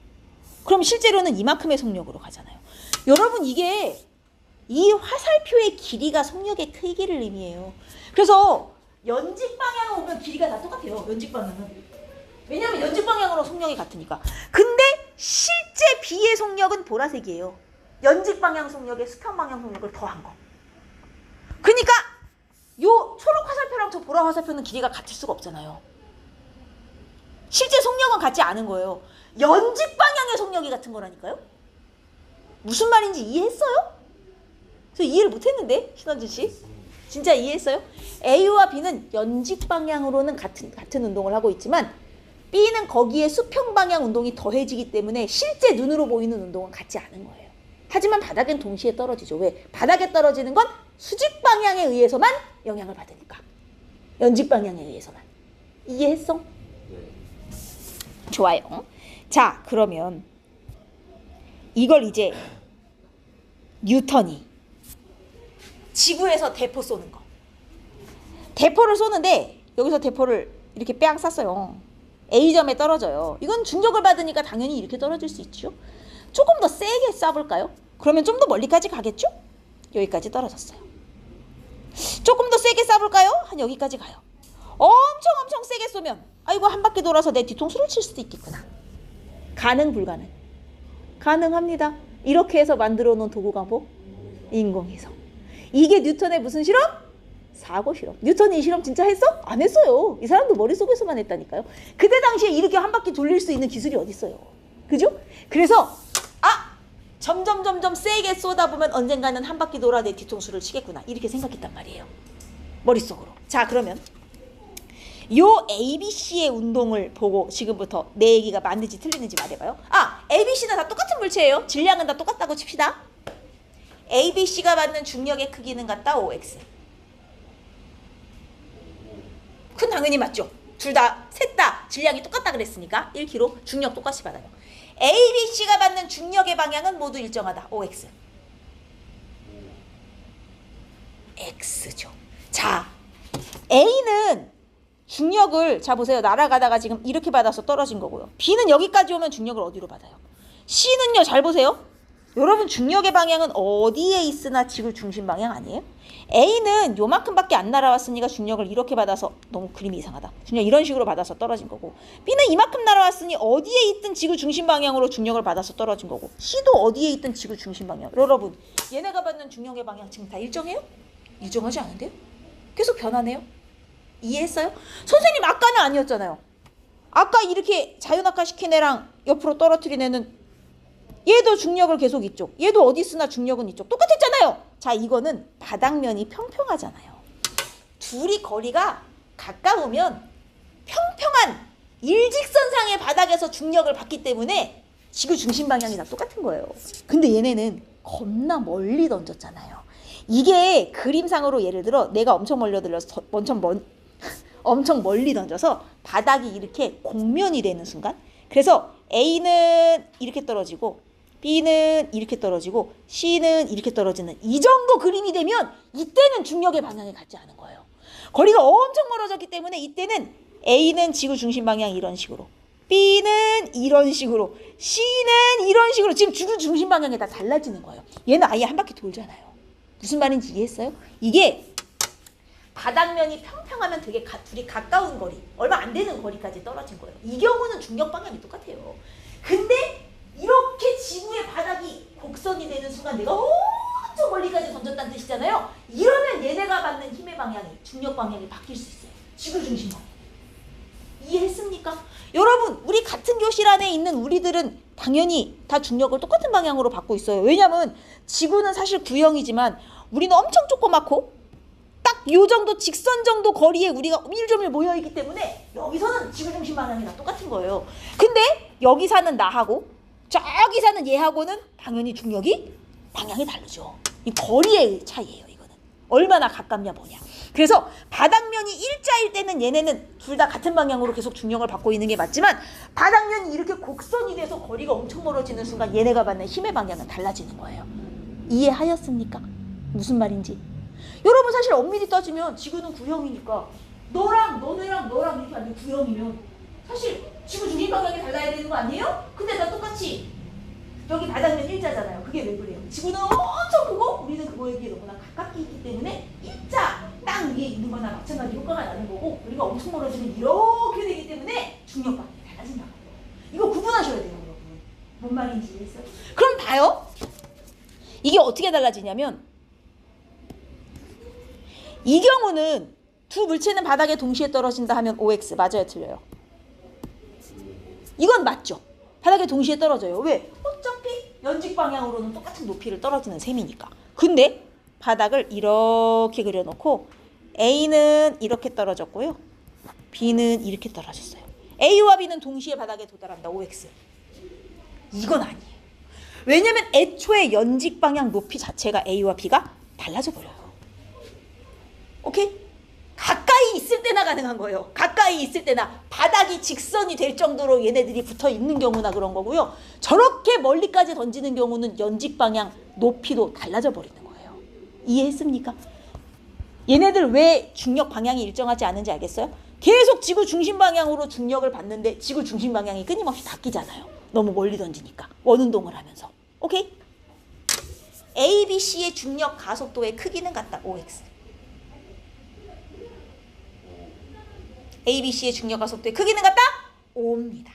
그럼 실제로는 이만큼의 속력으로 가잖아요. 여러분, 이게 이 화살표의 길이가 속력의 크기를 의미해요. 그래서 연직 방향을 오면 길이가 다 똑같아요. 연직 방향은. 왜냐하면 연직 방향으로 속력이 같으니까. 근데 실제 B의 속력은 보라색이에요. 연직 방향 속력에 수평 방향 속력을 더한 거. 그러니까 요 초록 화살표랑 저 보라 화살표는 길이가 같을 수가 없잖아요. 실제 속력은 같지 않은 거예요. 연직 방향의 속력이 같은 거라니까요. 무슨 말인지 이해했어요? 저 이해를 못했는데, 신원준 씨. 진짜 이해했어요? A와 B는 연직 방향으로는 같은 운동을 하고 있지만 B는 거기에 수평 방향 운동이 더해지기 때문에 실제 눈으로 보이는 운동은 같지 않은 거예요. 하지만 바닥엔 동시에 떨어지죠. 왜? 바닥에 떨어지는 건 수직 방향에 의해서만 영향을 받으니까. 연직 방향에 의해서만. 이해했어? 좋아요. 자, 그러면 이걸 이제 뉴턴이 지구에서 대포 쏘는 거. 대포를 쏘는데 여기서 대포를 이렇게 뺑 쐈어요. A점에 떨어져요. 이건 중력을 받으니까 당연히 이렇게 떨어질 수 있죠. 조금 더 세게 쏴볼까요? 그러면 좀 더 멀리까지 가겠죠? 여기까지 떨어졌어요. 조금 더 세게 쏴볼까요? 한 여기까지 가요. 엄청 세게 쏘면 아이고 한 바퀴 돌아서 내 뒤통수를 칠 수도 있겠구나. 가능 불가능? 가능합니다. 이렇게 해서 만들어 놓은 도구가 뭐? 인공위성. 이게 뉴턴의 무슨 실험? 사고 실험. 뉴턴이 이 실험 진짜 했어? 안 했어요. 이 사람도 머릿속에서만 했다니까요. 그때 당시에 이렇게 한 바퀴 돌릴 수 있는 기술이 어디 있어요. 그죠? 그래서 점점 세게 쏘다 보면 언젠가는 한 바퀴 돌아 내 뒤통수를 치겠구나. 이렇게 생각했단 말이에요. 머릿속으로. 자, 그러면 요 ABC의 운동을 보고 지금부터 내 얘기가 맞는지 틀리는지 말해봐요. ABC는 다 똑같은 물체예요. 질량은 다 똑같다고 칩시다. ABC가 받는 중력의 크기는 같다. OX. 그건 당연히 맞죠. 둘 다, 셋 다 질량이 똑같다 그랬으니까 1kg 중력 똑같이 받아요. ABC가 받는 중력의 방향은 모두 일정하다. OX. X죠. 자, A는 중력을, 자 보세요. 날아가다가 지금 이렇게 받아서 떨어진 거고요. B는 여기까지 오면 중력을 어디로 받아요? C는요, 잘 보세요. 여러분 중력의 방향은 어디에 있으나 지구 중심 방향 아니에요? A는 요만큼밖에 안 날아왔으니까 중력을 이렇게 받아서, 너무 그림이 이상하다. 중력 이런 식으로 받아서 떨어진 거고, B는 이만큼 날아왔으니 어디에 있든 지구 중심 방향으로 중력을 받아서 떨어진 거고, C도 어디에 있든 지구 중심 방향. 여러분 얘네가 받는 중력의 방향 지금 다 일정해요? 일정하지 않은데요? 계속 변하네요. 이해했어요? 선생님 아까는 아니었잖아요. 아까 이렇게 자연낙하 시킨 애랑 옆으로 떨어뜨린 애는 얘도 중력을 계속 이쪽, 얘도 어디 있으나 중력은 이쪽. 똑같았잖아요. 자, 이거는 바닥면이 평평하잖아요. 둘이 거리가 가까우면 평평한 일직선상의 바닥에서 중력을 받기 때문에 지구 중심 방향이 다 똑같은 거예요. 근데 얘네는 겁나 멀리 던졌잖아요. 이게 그림상으로 예를 들어 내가 엄청 엄청 멀리 던져서 바닥이 이렇게 공면이 되는 순간, 그래서 A는 이렇게 떨어지고 B는 이렇게 떨어지고 C는 이렇게 떨어지는 이 정도 그림이 되면 이때는 중력의 방향이 같지 않은 거예요. 거리가 엄청 멀어졌기 때문에 이때는 A는 지구 중심 방향 이런 식으로, B는 이런 식으로, C는 이런 식으로 지금 지구 중심 방향이 다 달라지는 거예요. 얘는 아예 한 바퀴 돌잖아요. 무슨 말인지 이해했어요? 이게 바닥면이 평평하면 되게 둘이 가까운 거리, 얼마 안 되는 거리까지 떨어진 거예요. 이 경우는 중력 방향이 똑같아요. 근데 이렇게 지구의 바닥이 곡선이 되는 순간 내가 엄청 멀리까지 던졌다는 뜻이잖아요. 이러면 얘네가 받는 힘의 방향이, 중력 방향이 바뀔 수 있어요. 지구 중심 방향. 이해했습니까? 여러분, 우리 같은 교실 안에 있는 우리들은 당연히 다 중력을 똑같은 방향으로 받고 있어요. 왜냐면 지구는 사실 구형이지만 우리는 엄청 조그맣고 딱 요 정도 직선 정도 거리에 우리가 밀조밀 모여있기 때문에 여기서는 지구 중심 방향이 다 똑같은 거예요. 근데 여기 사는 나하고 저기 사는 얘하고는 당연히 중력이 방향이 다르죠. 이 거리의 차이예요. 이거는 얼마나 가깝냐 뭐냐. 그래서 바닥면이 일자일 때는 얘네는 둘 다 같은 방향으로 계속 중력을 받고 있는 게 맞지만, 바닥면이 이렇게 곡선이 돼서 거리가 엄청 멀어지는 순간 얘네가 받는 힘의 방향은 달라지는 거예요. 이해하였습니까? 무슨 말인지. 여러분, 사실 엄밀히 따지면 지구는 구형이니까 너랑 너네랑 너랑 이렇게 완전 구형이면 사실 지구 중심 방향이 달라야 되는 거 아니에요? 근데 다 똑같이 여기 바닥면 일자잖아요. 그게 왜 그래요? 지구는 엄청 크고 우리는 그거에 비해 너무나 가깝게 있기 때문에 일자 땅 위에 있는 거나 마찬가지 효과가 나는 거고, 우리가 엄청 멀어지면 이렇게 되기 때문에 중력 방향이 달라진다고 해요. 이거 구분하셔야 돼요, 여러분. 뭔 말인지 이해했어요? 그럼 봐요. 이게 어떻게 달라지냐면, 이 경우는 두 물체는 바닥에 동시에 떨어진다 하면 OX 맞아요, 틀려요? 이건 맞죠. 바닥에 동시에 떨어져요. 왜? 어차피 연직 방향으로는 똑같은 높이를 떨어지는 셈이니까. 근데 바닥을 이렇게 그려놓고 A는 이렇게 떨어졌고요, B는 이렇게 떨어졌어요. A와 B는 동시에 바닥에 도달한다. OX. 이건 아니에요. 왜냐면 애초에 연직 방향 높이 자체가 A와 B가 달라져 버려요. 오케이? 가까이 있을 때나 가능한 거예요. 가까이 있을 때나 바닥이 직선이 될 정도로 얘네들이 붙어 있는 경우나 그런 거고요. 저렇게 멀리까지 던지는 경우는 연직 방향 높이도 달라져 버리는 거예요. 이해했습니까? 얘네들 왜 중력 방향이 일정하지 않은지 알겠어요? 계속 지구 중심 방향으로 중력을 받는데 지구 중심 방향이 끊임없이 바뀌잖아요. 너무 멀리 던지니까 원운동을 하면서. 오케이? A, B, C의 중력 가속도의 크기는 같다. OX. A, B, C의 중력 가속도의 크기는 같다? 5입니다.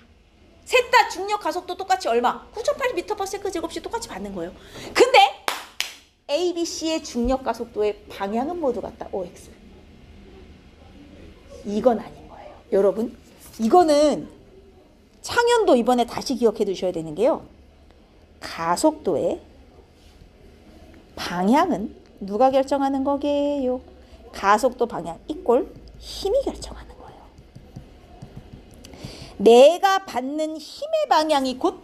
셋 다 중력 가속도 똑같이 얼마? 9.8m/s 제곱씩 똑같이 받는 거예요. 근데 A, B, C의 중력 가속도의 방향은 모두 같다. OX. 이건 아닌 거예요. 여러분, 이거는 창현도 이번에 다시 기억해 두셔야 되는 게요. 가속도의 방향은 누가 결정하는 거게요? 가속도 방향 이꼴 힘이 결정하는 거예요. 내가 받는 힘의 방향이 곧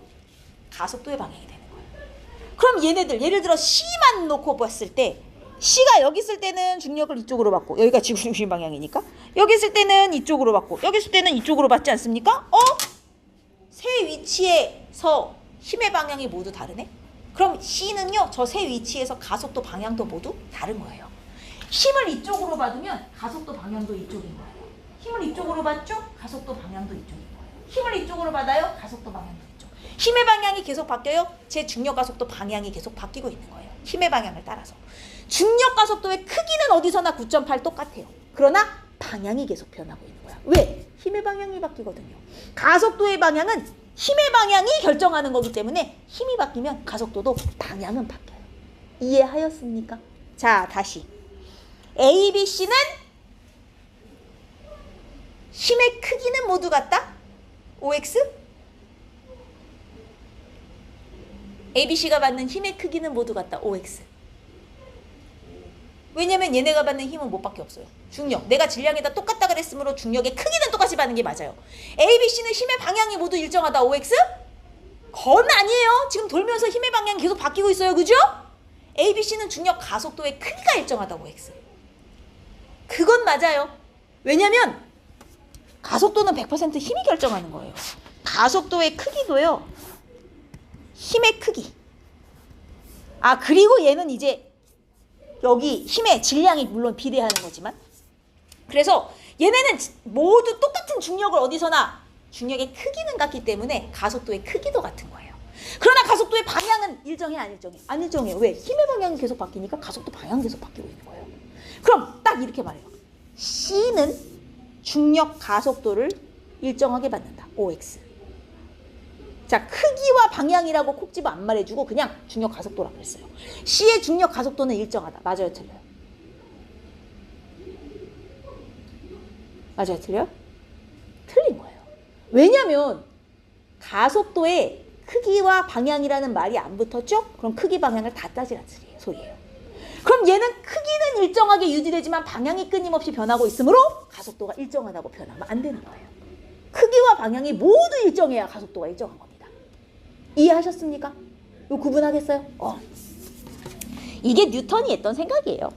가속도의 방향이 되는 거예요. 그럼 얘네들 예를 들어 C만 놓고 봤을 때, C가 여기 있을 때는 중력을 이쪽으로 받고, 여기가 지구 중심 방향이니까 여기 있을 때는 이쪽으로 받고 여기 있을 때는 이쪽으로 받지 않습니까? 세 위치에서 힘의 방향이 모두 다르네? 그럼 C는요, 저 세 위치에서 가속도 방향도 모두 다른 거예요. 힘을 이쪽으로 받으면 가속도 방향도 이쪽인 거예요. 힘을 이쪽으로 받죠? 가속도 방향도 이쪽인 거예요. 힘을 이쪽으로 받아요? 가속도 방향도 이쪽. 힘의 방향이 계속 바뀌어요? 제 중력 가속도 방향이 계속 바뀌고 있는 거예요. 힘의 방향을 따라서. 중력 가속도의 크기는 어디서나 9.8 똑같아요. 그러나 방향이 계속 변하고 있는 거야. 왜? 힘의 방향이 바뀌거든요. 가속도의 방향은 힘의 방향이 결정하는 거기 때문에 힘이 바뀌면 가속도도 방향은 바뀌어요. 이해하였습니까? 자, 다시. A, B, C는 힘의 크기는 모두 같다? OX? A, B, C가 받는 힘의 크기는 모두 같다. OX. 왜냐면 얘네가 받는 힘은 뭐밖에 없어요. 중력. 내가 질량에다 똑같다 그랬으므로 중력의 크기는 똑같이 받는 게 맞아요. A, B, C는 힘의 방향이 모두 일정하다. OX? 건 아니에요. 지금 돌면서 힘의 방향이 계속 바뀌고 있어요. 그죠? ABC는 중력 가속도의 크기가 일정하다고 X. 그건 맞아요. 왜냐면 가속도는 100% 힘이 결정하는 거예요. 가속도의 크기도요. 힘의 크기. 아, 그리고 얘는 이제 여기 힘의 질량이 물론 비례하는 거지만, 그래서 얘네는 모두 똑같은 중력을 어디서나 중력의 크기는 같기 때문에 가속도의 크기도 같은 거예요. 그러나 가속도의 방향은 일정해, 안 일정해? 안 일정해요. 왜? 힘의 방향이 계속 바뀌니까 가속도 방향이 계속 바뀌고 있는 거예요. 그럼 딱 이렇게 말해요. C는 중력 가속도를 일정하게 받는다. OX. 자, 크기와 방향이라고 콕 집어 안 말해주고 그냥 중력 가속도라고 했어요. C의 중력 가속도는 일정하다. 맞아요, 틀려요? 맞아요, 틀려요? 틀린 거예요. 왜냐면 가속도에 크기와 방향이라는 말이 안 붙었죠? 그럼 크기 방향을 다 따지란 소리예요. 그럼 얘는 크기는 일정하게 유지되지만 방향이 끊임없이 변하고 있으므로 가속도가 일정하다고 표현하면 안 되는 거예요. 크기와 방향이 모두 일정해야 가속도가 일정한 겁니다. 이해하셨습니까? 이거 구분하겠어요? 이게 뉴턴이 했던 생각이에요.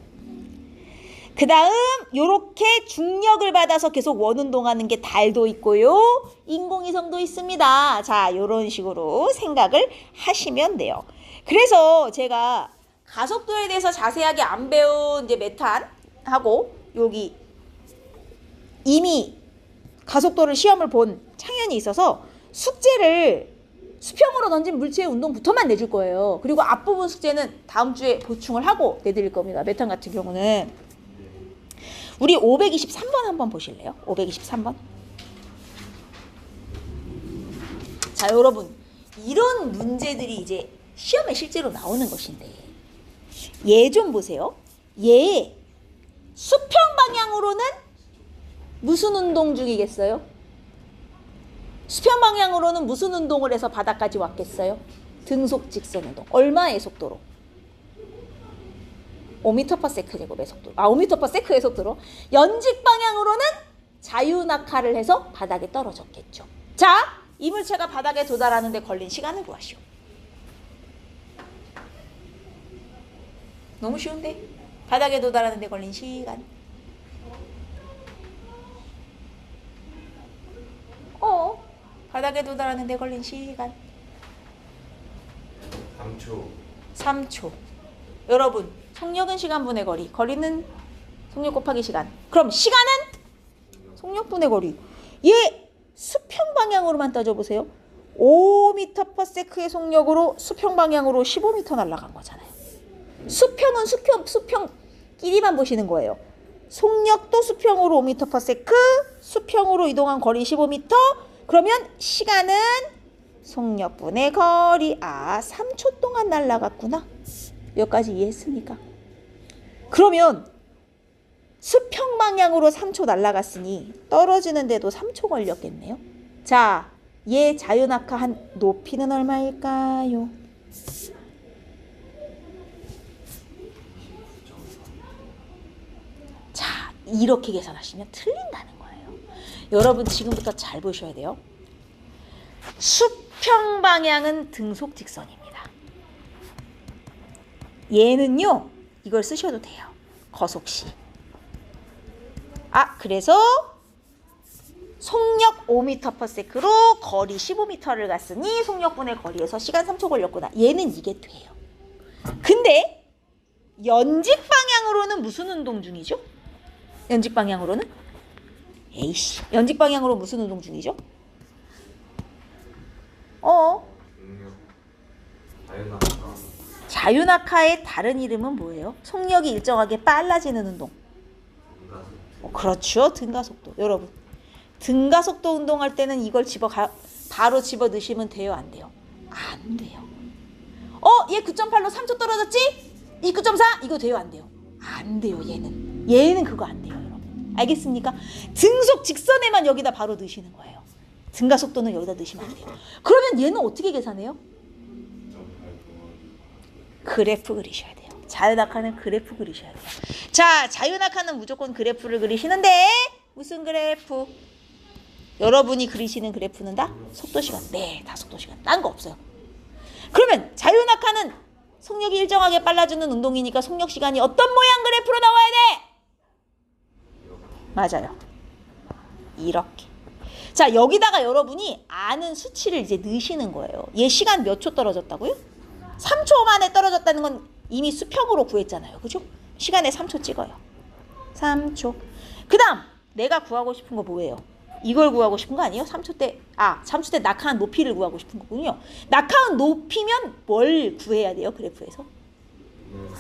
그 다음 요렇게 중력을 받아서 계속 원운동하는 게 달도 있고요. 인공위성도 있습니다. 자, 요런 식으로 생각을 하시면 돼요. 그래서 제가 가속도에 대해서 자세하게 안 배운 이제 메탄하고 여기 이미 가속도를 시험을 본 창현이 있어서 숙제를 수평으로 던진 물체의 운동부터만 내줄 거예요. 그리고 앞부분 숙제는 다음 주에 보충을 하고 내드릴 겁니다. 메탄 같은 경우는. 우리 523번 한번 보실래요? 523번. 자, 여러분. 이런 문제들이 이제 시험에 실제로 나오는 것인데 얘 좀 보세요. 얘 수평 방향으로는 무슨 운동 중이겠어요? 수평 방향으로는 무슨 운동을 해서 바닥까지 왔겠어요? 등속 직선 운동. 얼마의 속도로? 5m/s 제곱의 속도로. 5m/s의 속도로. 연직 방향으로는 자유낙하를 해서 바닥에 떨어졌겠죠. 자, 이 물체가 바닥에 도달하는 데 걸린 시간을 구하시오. 너무 쉬운데? 바닥에 도달하는 데 걸린 시간. 바닥에 도달하는 데 걸린 시간. 3초. 3초. 여러분, 속력은 시간분의 거리. 거리는 속력 곱하기 시간. 그럼 시간은 속력분의 거리. 얘 수평 방향으로만 따져보세요. 5m/s의 속력으로 수평 방향으로 15m 날아간 거잖아요. 수평은 수평끼리만 보시는 거예요. 속력도 수평으로 5m/s, 수평으로 이동한 거리 15m. 그러면 시간은 속력분의 거리. 3초 동안 날아갔구나. 여기까지 이해했습니까? 그러면 수평 방향으로 3초 날아갔으니 떨어지는데도 3초 걸렸겠네요. 자, 얘 자유낙하한 높이는 얼마일까요? 자, 이렇게 계산하시면 틀린다는 거예요. 여러분 지금부터 잘 보셔야 돼요. 수평 방향은 등속 직선입니다. 얘는요, 이걸 쓰셔도 돼요. 거속시. 그래서 속력 5m/s로 거리 15m를 갔으니 속력분의 거리에서 시간 3초 걸렸구나. 얘는 이게 돼요. 근데 연직 방향으로는 무슨 운동 중이죠? 연직 방향으로는? 에이씨. 연직 방향으로 무슨 운동 중이죠? 자유낙하의 다른 이름은 뭐예요? 속력이 일정하게 빨라지는 운동. 그렇죠. 등가속도. 여러분, 등가속도 운동할 때는 이걸 바로 집어 넣으시면 돼요? 안 돼요? 안 돼요. 얘 9.8로 3초 떨어졌지? 이 9.4? 이거 돼요? 안 돼요? 안 돼요. 얘는 그거 안 돼요, 여러분. 알겠습니까? 등속 직선에만 여기다 바로 넣으시는 거예요. 등가속도는 여기다 넣으시면 안 돼요. 그러면 얘는 어떻게 계산해요? 그래프 그리셔야 돼요. 자유낙하는 그래프 그리셔야 돼요. 자, 자유낙하는 무조건 그래프를 그리시는데 무슨 그래프? 여러분이 그리시는 그래프는 다 속도시간. 네, 다 속도시간. 딴 거 없어요. 그러면 자유낙하는 속력이 일정하게 빨라지는 운동이니까 속력 시간이 어떤 모양 그래프로 나와야 돼? 맞아요. 이렇게. 자, 여기다가 여러분이 아는 수치를 이제 넣으시는 거예요. 얘 시간 몇 초 떨어졌다고요? 3초 만에 떨어졌다는 건 이미 수평으로 구했잖아요. 그죠? 시간에 3초 찍어요. 3초. 그 다음 내가 구하고 싶은 거 뭐예요? 이걸 구하고 싶은 거 아니에요? 3초 때 3초 때 낙하한 높이를 구하고 싶은 거군요. 낙하한 높이면 뭘 구해야 돼요? 그래프에서?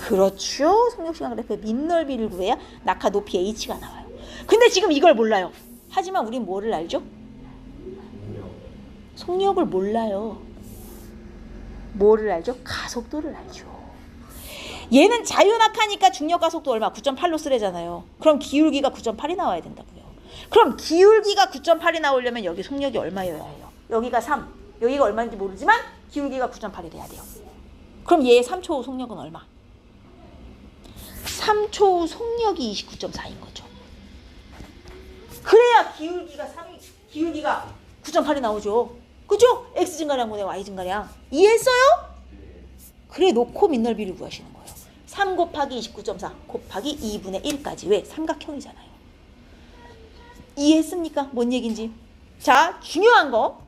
그렇죠. 속력시간 그래프의 밑넓이를 구해야 낙하 높이 h가 나와요. 근데 지금 이걸 몰라요. 하지만 우린 뭐를 알죠? 속력을 몰라요. 뭐를 알죠? 가속도를 알죠. 얘는 자유낙하니까 중력가속도 얼마? 9.8로 쓰래잖아요. 그럼 기울기가 9.8이 나와야 된다고요. 그럼 기울기가 9.8이 나오려면 여기 속력이 얼마여야 해요? 여기가 3, 여기가 얼마인지 모르지만 기울기가 9.8이 돼야 돼요. 그럼 얘의 3초 후 속력은 얼마? 3초 후 속력이 29.4인 거죠. 그래야 기울기가 9.8이 나오죠. 그죠? x 증가량분의 y 증가량. 이해했어요? 그래 놓고 밑넓이를 구하시는 거예요. 3 곱하기 29.4 곱하기 2분의 1까지. 왜? 삼각형이잖아요. 이해했습니까? 뭔 얘기인지. 자, 중요한 거.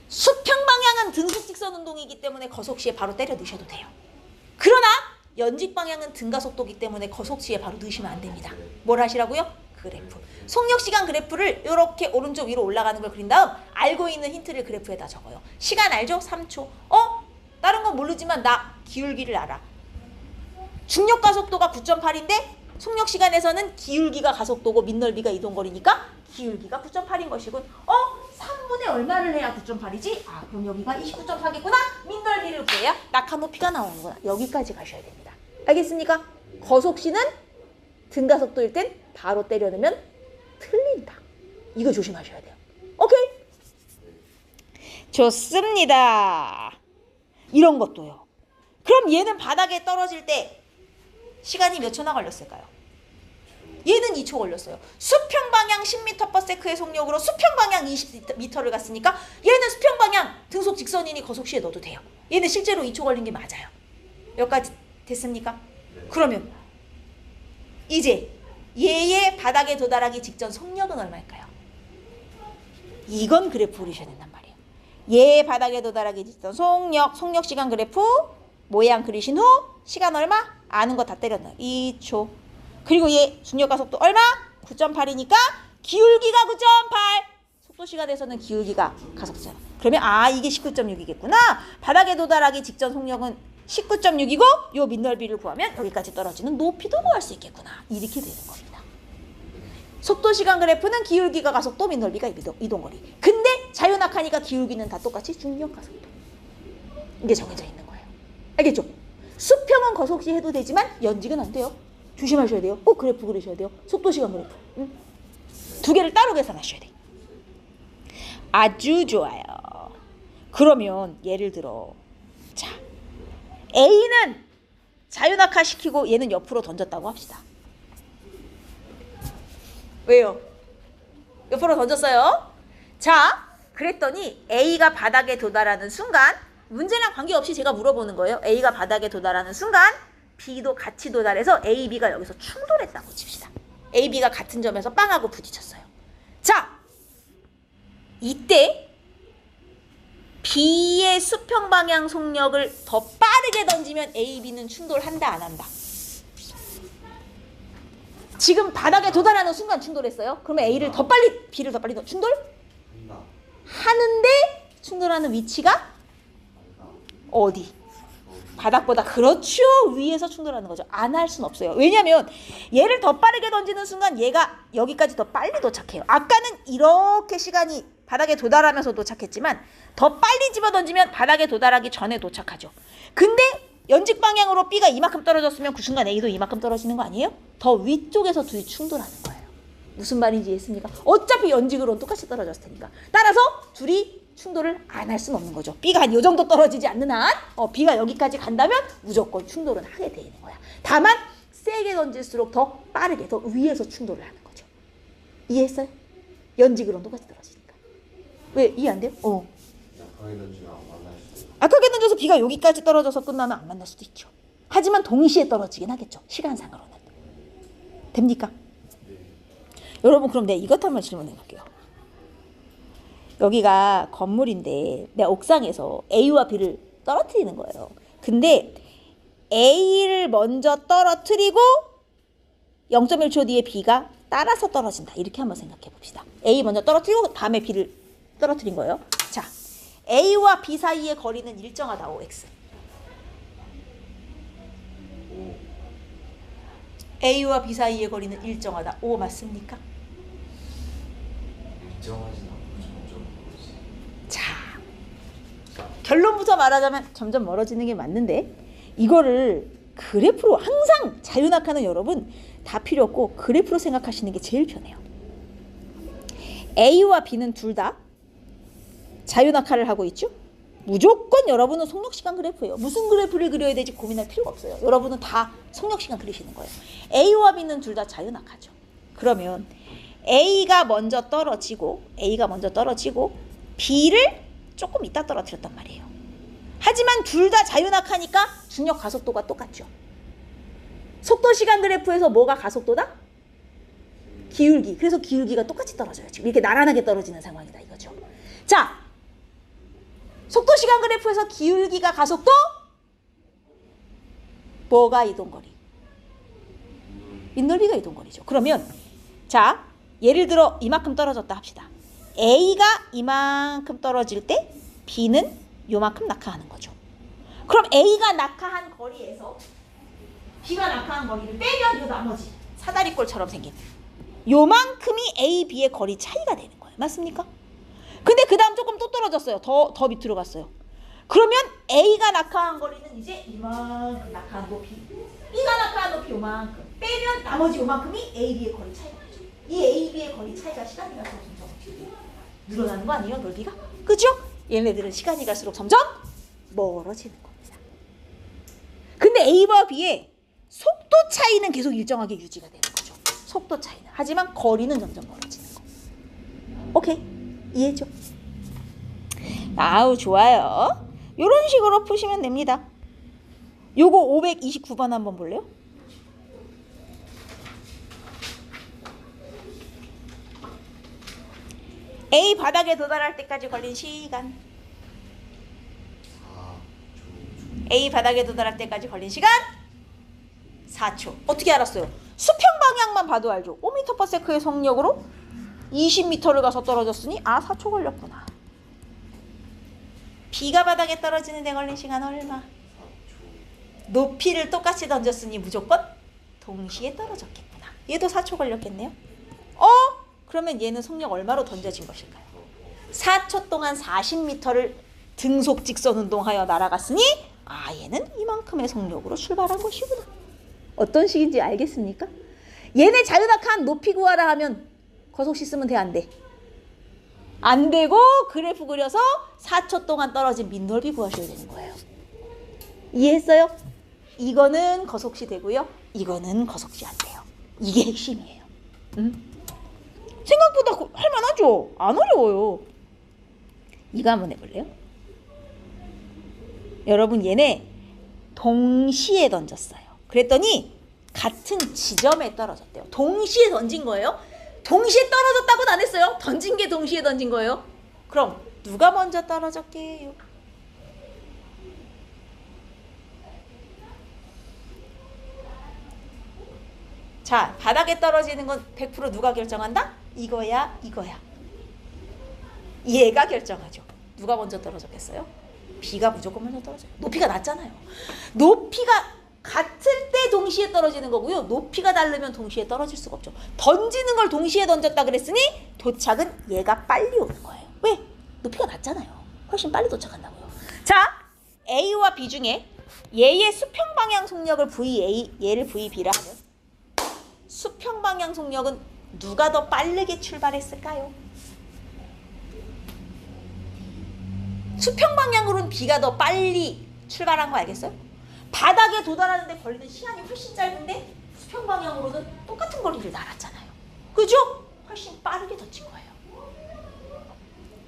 수평 방향은 등속 직선 운동이기 때문에 거속시에 바로 때려 넣으셔도 돼요. 그러나 연직 방향은 등가속도이기 때문에 거속시에 바로 넣으시면 안 됩니다. 뭘 하시라고요? 그래프. 속력시간 그래프를 이렇게 오른쪽 위로 올라가는 걸 그린 다음 알고 있는 힌트를 그래프에다 적어요. 시간 알죠? 3초. 다른 건 모르지만 나 기울기를 알아. 중력 가속도가 9.8인데 속력 시간에서는 기울기가 가속도고 밑넓이가 이동거리니까 기울기가 9.8인 것이군. 3분의 얼마를 해야 9.8이지? 그럼 여기가 29.4겠구나. 밑넓이를 구해야 낙하 높이가 나오는구나. 여기까지 가셔야 됩니다. 알겠습니까? 거속시는 등가속도일 땐 바로 때려 넣으면 틀린다. 이거 조심하셔야 돼요. 오케이? 좋습니다. 이런 것도요. 그럼 얘는 바닥에 떨어질 때 시간이 몇 초나 걸렸을까요? 얘는 2초 걸렸어요. 수평 방향 10m/s의 속력으로 수평 방향 20m를 갔으니까 얘는 수평 방향 등속 직선이니 거속시에 넣어도 돼요. 얘는 실제로 2초 걸린 게 맞아요. 여기까지 됐습니까? 그러면 이제 얘의 바닥에 도달하기 직전 속력은 얼마일까요? 이건 그래프 그리셔야 된단 말이에요. 얘의 바닥에 도달하기 직전 속력 시간 그래프 모양 그리신 후 시간 얼마? 아는 거 다 때렸나요? 2초. 그리고 얘 중력가속도 얼마? 9.8이니까 기울기가 9.8. 속도 시간에서는 기울기가 가속도잖아. 그러면 이게 19.6이겠구나. 바닥에 도달하기 직전 속력은 19.6이고 요 밑넓이를 구하면 여기까지 떨어지는 높이도 구할 수 있겠구나. 이렇게 되는 겁니다. 속도 시간 그래프는 기울기가 가속도, 밑넓이가 이동거리. 근데 자유낙하니까 기울기는 다 똑같이 중력 가속도. 이게 정해져 있는 거예요. 알겠죠? 수평은 거속시 해도 되지만 연직은 안 돼요. 조심하셔야 돼요. 꼭 그래프 그리셔야 돼요. 속도 시간 그래프. 두 개를 따로 계산하셔야 돼. 아주 좋아요. 그러면 예를 들어 자 A는 자유낙하 시키고 얘는 옆으로 던졌다고 합시다. 왜요? 옆으로 던졌어요. 자, 그랬더니 A가 바닥에 도달하는 순간 문제랑 관계없이 제가 물어보는 거예요. A가 바닥에 도달하는 순간 B도 같이 도달해서 A, B가 여기서 충돌했다고 칩시다. A, B가 같은 점에서 빵하고 부딪혔어요. 자, 이때 B의 수평 방향 속력을 더 빠르게 던지면 A, B는 충돌한다 안 한다? 지금 바닥에 도달하는 순간 충돌했어요. 그러면 A를 더 빨리, B를 더 빨리 충돌? 하는데 충돌하는 위치가 어디? 바닥보다 그렇죠. 위에서 충돌하는 거죠. 안 할 수는 없어요. 왜냐하면 얘를 더 빠르게 던지는 순간 얘가 여기까지 더 빨리 도착해요. 아까는 이렇게 시간이 바닥에 도달하면서 도착했지만 더 빨리 집어 던지면 바닥에 도달하기 전에 도착하죠. 근데 연직 방향으로 B가 이만큼 떨어졌으면 그 순간 A도 이만큼 떨어지는 거 아니에요? 더 위쪽에서 둘이 충돌하는 거예요. 무슨 말인지 이해했습니까? 어차피 연직으로는 똑같이 떨어졌을 테니까. 따라서 둘이 충돌을 안 할 수는 없는 거죠. B가 한 요 정도 떨어지지 않는 한 B가 여기까지 간다면 무조건 충돌은 하게 되는 거야. 다만 세게 던질수록 더 빠르게 더 위에서 충돌을 하는 거죠. 이해했어요? 연직으로는 똑같이 떨어지니까. 왜 이해 안 돼요? 강의 던지면 만날 수 있어요. 아깝게 던져서 B가 여기까지 떨어져서 끝나면 안 만날 수도 있죠. 하지만 동시에 떨어지긴 하겠죠. 시간상으로는. 됩니까? 여러분 그럼 내가 이것 한번 질문해 볼게요. 여기가 건물인데 내가 옥상에서 A와 B를 떨어뜨리는 거예요. 근데 A를 먼저 떨어뜨리고 0.1초 뒤에 B가 따라서 떨어진다. 이렇게 한번 생각해 봅시다. A 먼저 떨어뜨리고 다음에 B를 떨어뜨린 거예요. 자, A와 B 사이의 거리는 일정하다. OX. A와 B 사이의 거리는 일정하다. O 맞습니까? 일정하진 않고 점점 멀어지. 자, 결론부터 말하자면 점점 멀어지는 게 맞는데 이거를 그래프로 항상 자유낙하는 여러분 다 필요 없고 그래프로 생각하시는 게 제일 편해요. A와 B는 둘 다 자유낙하를 하고 있죠. 무조건 여러분은 속력시간 그래프예요. 무슨 그래프를 그려야 될지 고민할 필요가 없어요. 여러분은 다 속력시간 그리시는 거예요. A와 B는 둘 다 자유낙하죠. 그러면 A가 먼저 떨어지고 B를 조금 이따 떨어뜨렸단 말이에요. 하지만 둘 다 자유낙하니까 중력 가속도가 똑같죠. 속도시간 그래프에서 뭐가 가속도다? 기울기. 그래서 기울기가 똑같이 떨어져요. 지금 이렇게 나란하게 떨어지는 상황이다 이거죠. 자, 속도시간 그래프에서 기울기가 가속도? 뭐가 이동거리? 윗넓이가 이동거리죠. 그러면 자, 예를 들어 이만큼 떨어졌다 합시다. A가 이만큼 떨어질 때 B는 요만큼 낙하하는 거죠. 그럼 A가 낙하한 거리에서 B가 낙하한 거리를 빼면 요 나머지 사다리꼴처럼 생긴 요만큼이 A, B의 거리 차이가 되는 거예요. 맞습니까? 근데 그 다음 조금 또 떨어졌어요. 더 밑으로 갔어요. 그러면 A가 낙하한 거리는 이제 이만큼 낙하한 높이, B가 낙하한 높이 요만큼 빼면 나머지 요만큼이 A, B의 거리 차이가 나죠. 이 A, B의 거리 차이가 시간이 갈수록 점점 늘어나는 거 아니에요? 넓이가? 그죠? 얘네들은 시간이 갈수록 점점 멀어지는 겁니다. 근데 A와 B의 속도 차이는 계속 일정하게 유지가 되는 거죠. 속도 차이는. 하지만 거리는 점점 멀어지는 거. 오케이? 이해죠? 아우 좋아요. 이런 식으로 푸시면 됩니다. 요거 529번 한번 볼래요? A 바닥에 도달할 때까지 걸린 시간. A 바닥에 도달할 때까지 걸린 시간 4초. 어떻게 알았어요? 수평 방향만 봐도 알죠. 5m/s의 속력으로 20m를 가서 떨어졌으니 4초 걸렸구나. B가 바닥에 떨어지는 데 걸린 시간 얼마? 높이를 똑같이 던졌으니 무조건 동시에 떨어졌겠구나. 얘도 4초 걸렸겠네요. 그러면 얘는 속력 얼마로 던져진 것일까요? 4초 동안 40m를 등속 직선 운동하여 날아갔으니 얘는 이만큼의 속력으로 출발한 것이구나. 어떤 식인지 알겠습니까? 얘네 자유낙하한 높이 구하라 하면 거속시 쓰면 돼, 안 돼? 안 되고 그래프 그려서 4초 동안 떨어진 밑넓이 구하셔야 되는 거예요. 이해했어요? 이거는 거속시 되고요. 이거는 거속시 안 돼요. 이게 핵심이에요. 생각보다 할만하죠? 안 어려워요. 이거 한번 해볼래요? 여러분 얘네 동시에 던졌어요. 그랬더니 같은 지점에 떨어졌대요. 동시에 던진 거예요. 동시에 떨어졌다고는 안 했어요. 던진 게 동시에 던진 거예요. 그럼 누가 먼저 떨어졌게요? 자, 바닥에 떨어지는 건 100% 누가 결정한다? 이거야, 이거야. 얘가 결정하죠. 누가 먼저 떨어졌겠어요? B가 무조건 먼저 떨어져요. 높이가 낮잖아요. 높이가 같을 때 동시에 떨어지는 거고요. 높이가 다르면 동시에 떨어질 수가 없죠. 던지는 걸 동시에 던졌다 그랬으니 도착은 얘가 빨리 오는 거예요. 왜? 높이가 낮잖아요. 훨씬 빨리 도착한다고요. 자, A와 B 중에 얘의 수평 방향 속력을 VA, 얘를 VB라 하면 수평 방향 속력은 누가 더 빠르게 출발했을까요? 수평 방향으로는 B가 더 빨리 출발한 거 알겠어요? 바닥에 도달하는데 걸리는 시간이 훨씬 짧은데 수평 방향으로는 똑같은 거리를 날았잖아요. 그죠? 훨씬 빠르게 던진 거예요.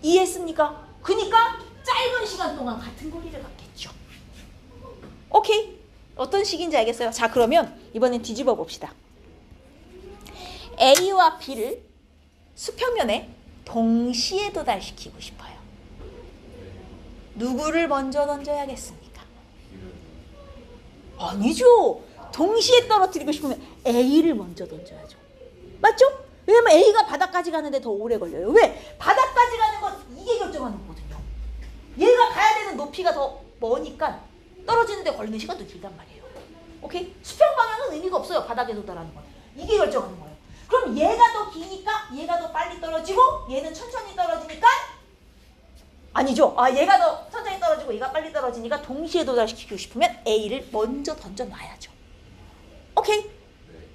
이해했습니까? 그러니까 짧은 시간 동안 같은 거리를 갔겠죠. 오케이? 어떤 식인지 알겠어요? 자, 그러면 이번엔 뒤집어 봅시다. A와 B를 수평면에 동시에 도달시키고 싶어요. 누구를 먼저 던져야겠습니까? 아니죠. 동시에 떨어뜨리고 싶으면 A를 먼저 던져야죠. 맞죠? 왜냐면 A가 바닥까지 가는데 더 오래 걸려요. 왜? 바닥까지 가는 건 이게 결정하는 거거든요. 얘가 가야 되는 높이가 더 머니까 떨어지는데 걸리는 시간도 길단 말이에요. 오케이? 수평 방향은 의미가 없어요. 바닥에 도달하는 건. 이게 결정하는 거예요. 그럼 얘가 더 기니까 얘가 더 빨리 떨어지고 얘는 천천히 떨어지니까 아니죠. 얘가 더 천천히 떨어지고 얘가 빨리 떨어지니까 동시에 도달시키고 싶으면 A를 먼저 던져놔야죠. 오케이?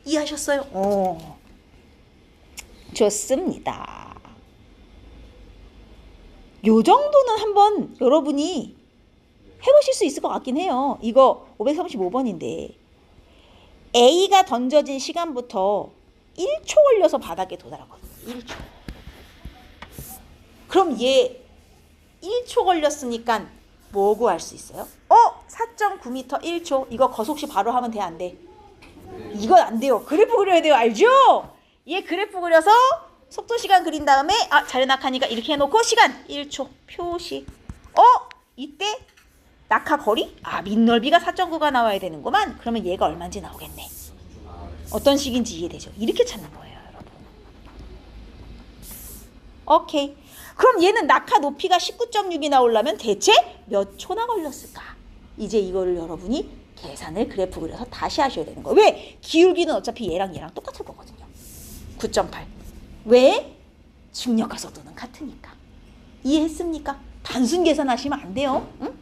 이해하셨어요? 좋습니다. 요 정도는 한번 여러분이 해보실 수 있을 것 같긴 해요. 이거 535번인데 A가 던져진 시간부터 1초 걸려서 바닥에 도달하거든요. 1초. 그럼 얘 1초 걸렸으니까 뭐 구할 수 있어요? 4.9m 1초. 이거 거속시 바로 하면 돼, 안 돼? 이건 안 돼요. 그래프 그려야 돼요. 알죠? 얘 그래프 그려서 속도 시간 그린 다음에 자료 낙하니까 이렇게 해놓고 시간 1초 표시. 이때 낙하 거리? 밑넓이가 4.9가 나와야 되는구만. 그러면 얘가 얼마인지 나오겠네. 어떤 식인지 이해되죠? 이렇게 찾는 거예요, 여러분. 오케이. 그럼 얘는 낙하 높이가 19.6이 나오려면 대체 몇 초나 걸렸을까? 이제 이거를 여러분이 계산을 그래프 그려서 다시 하셔야 되는 거예요. 왜? 기울기는 어차피 얘랑 똑같을 거거든요. 9.8. 왜? 중력과 속도는 같으니까. 이해했습니까? 단순 계산하시면 안 돼요. 응?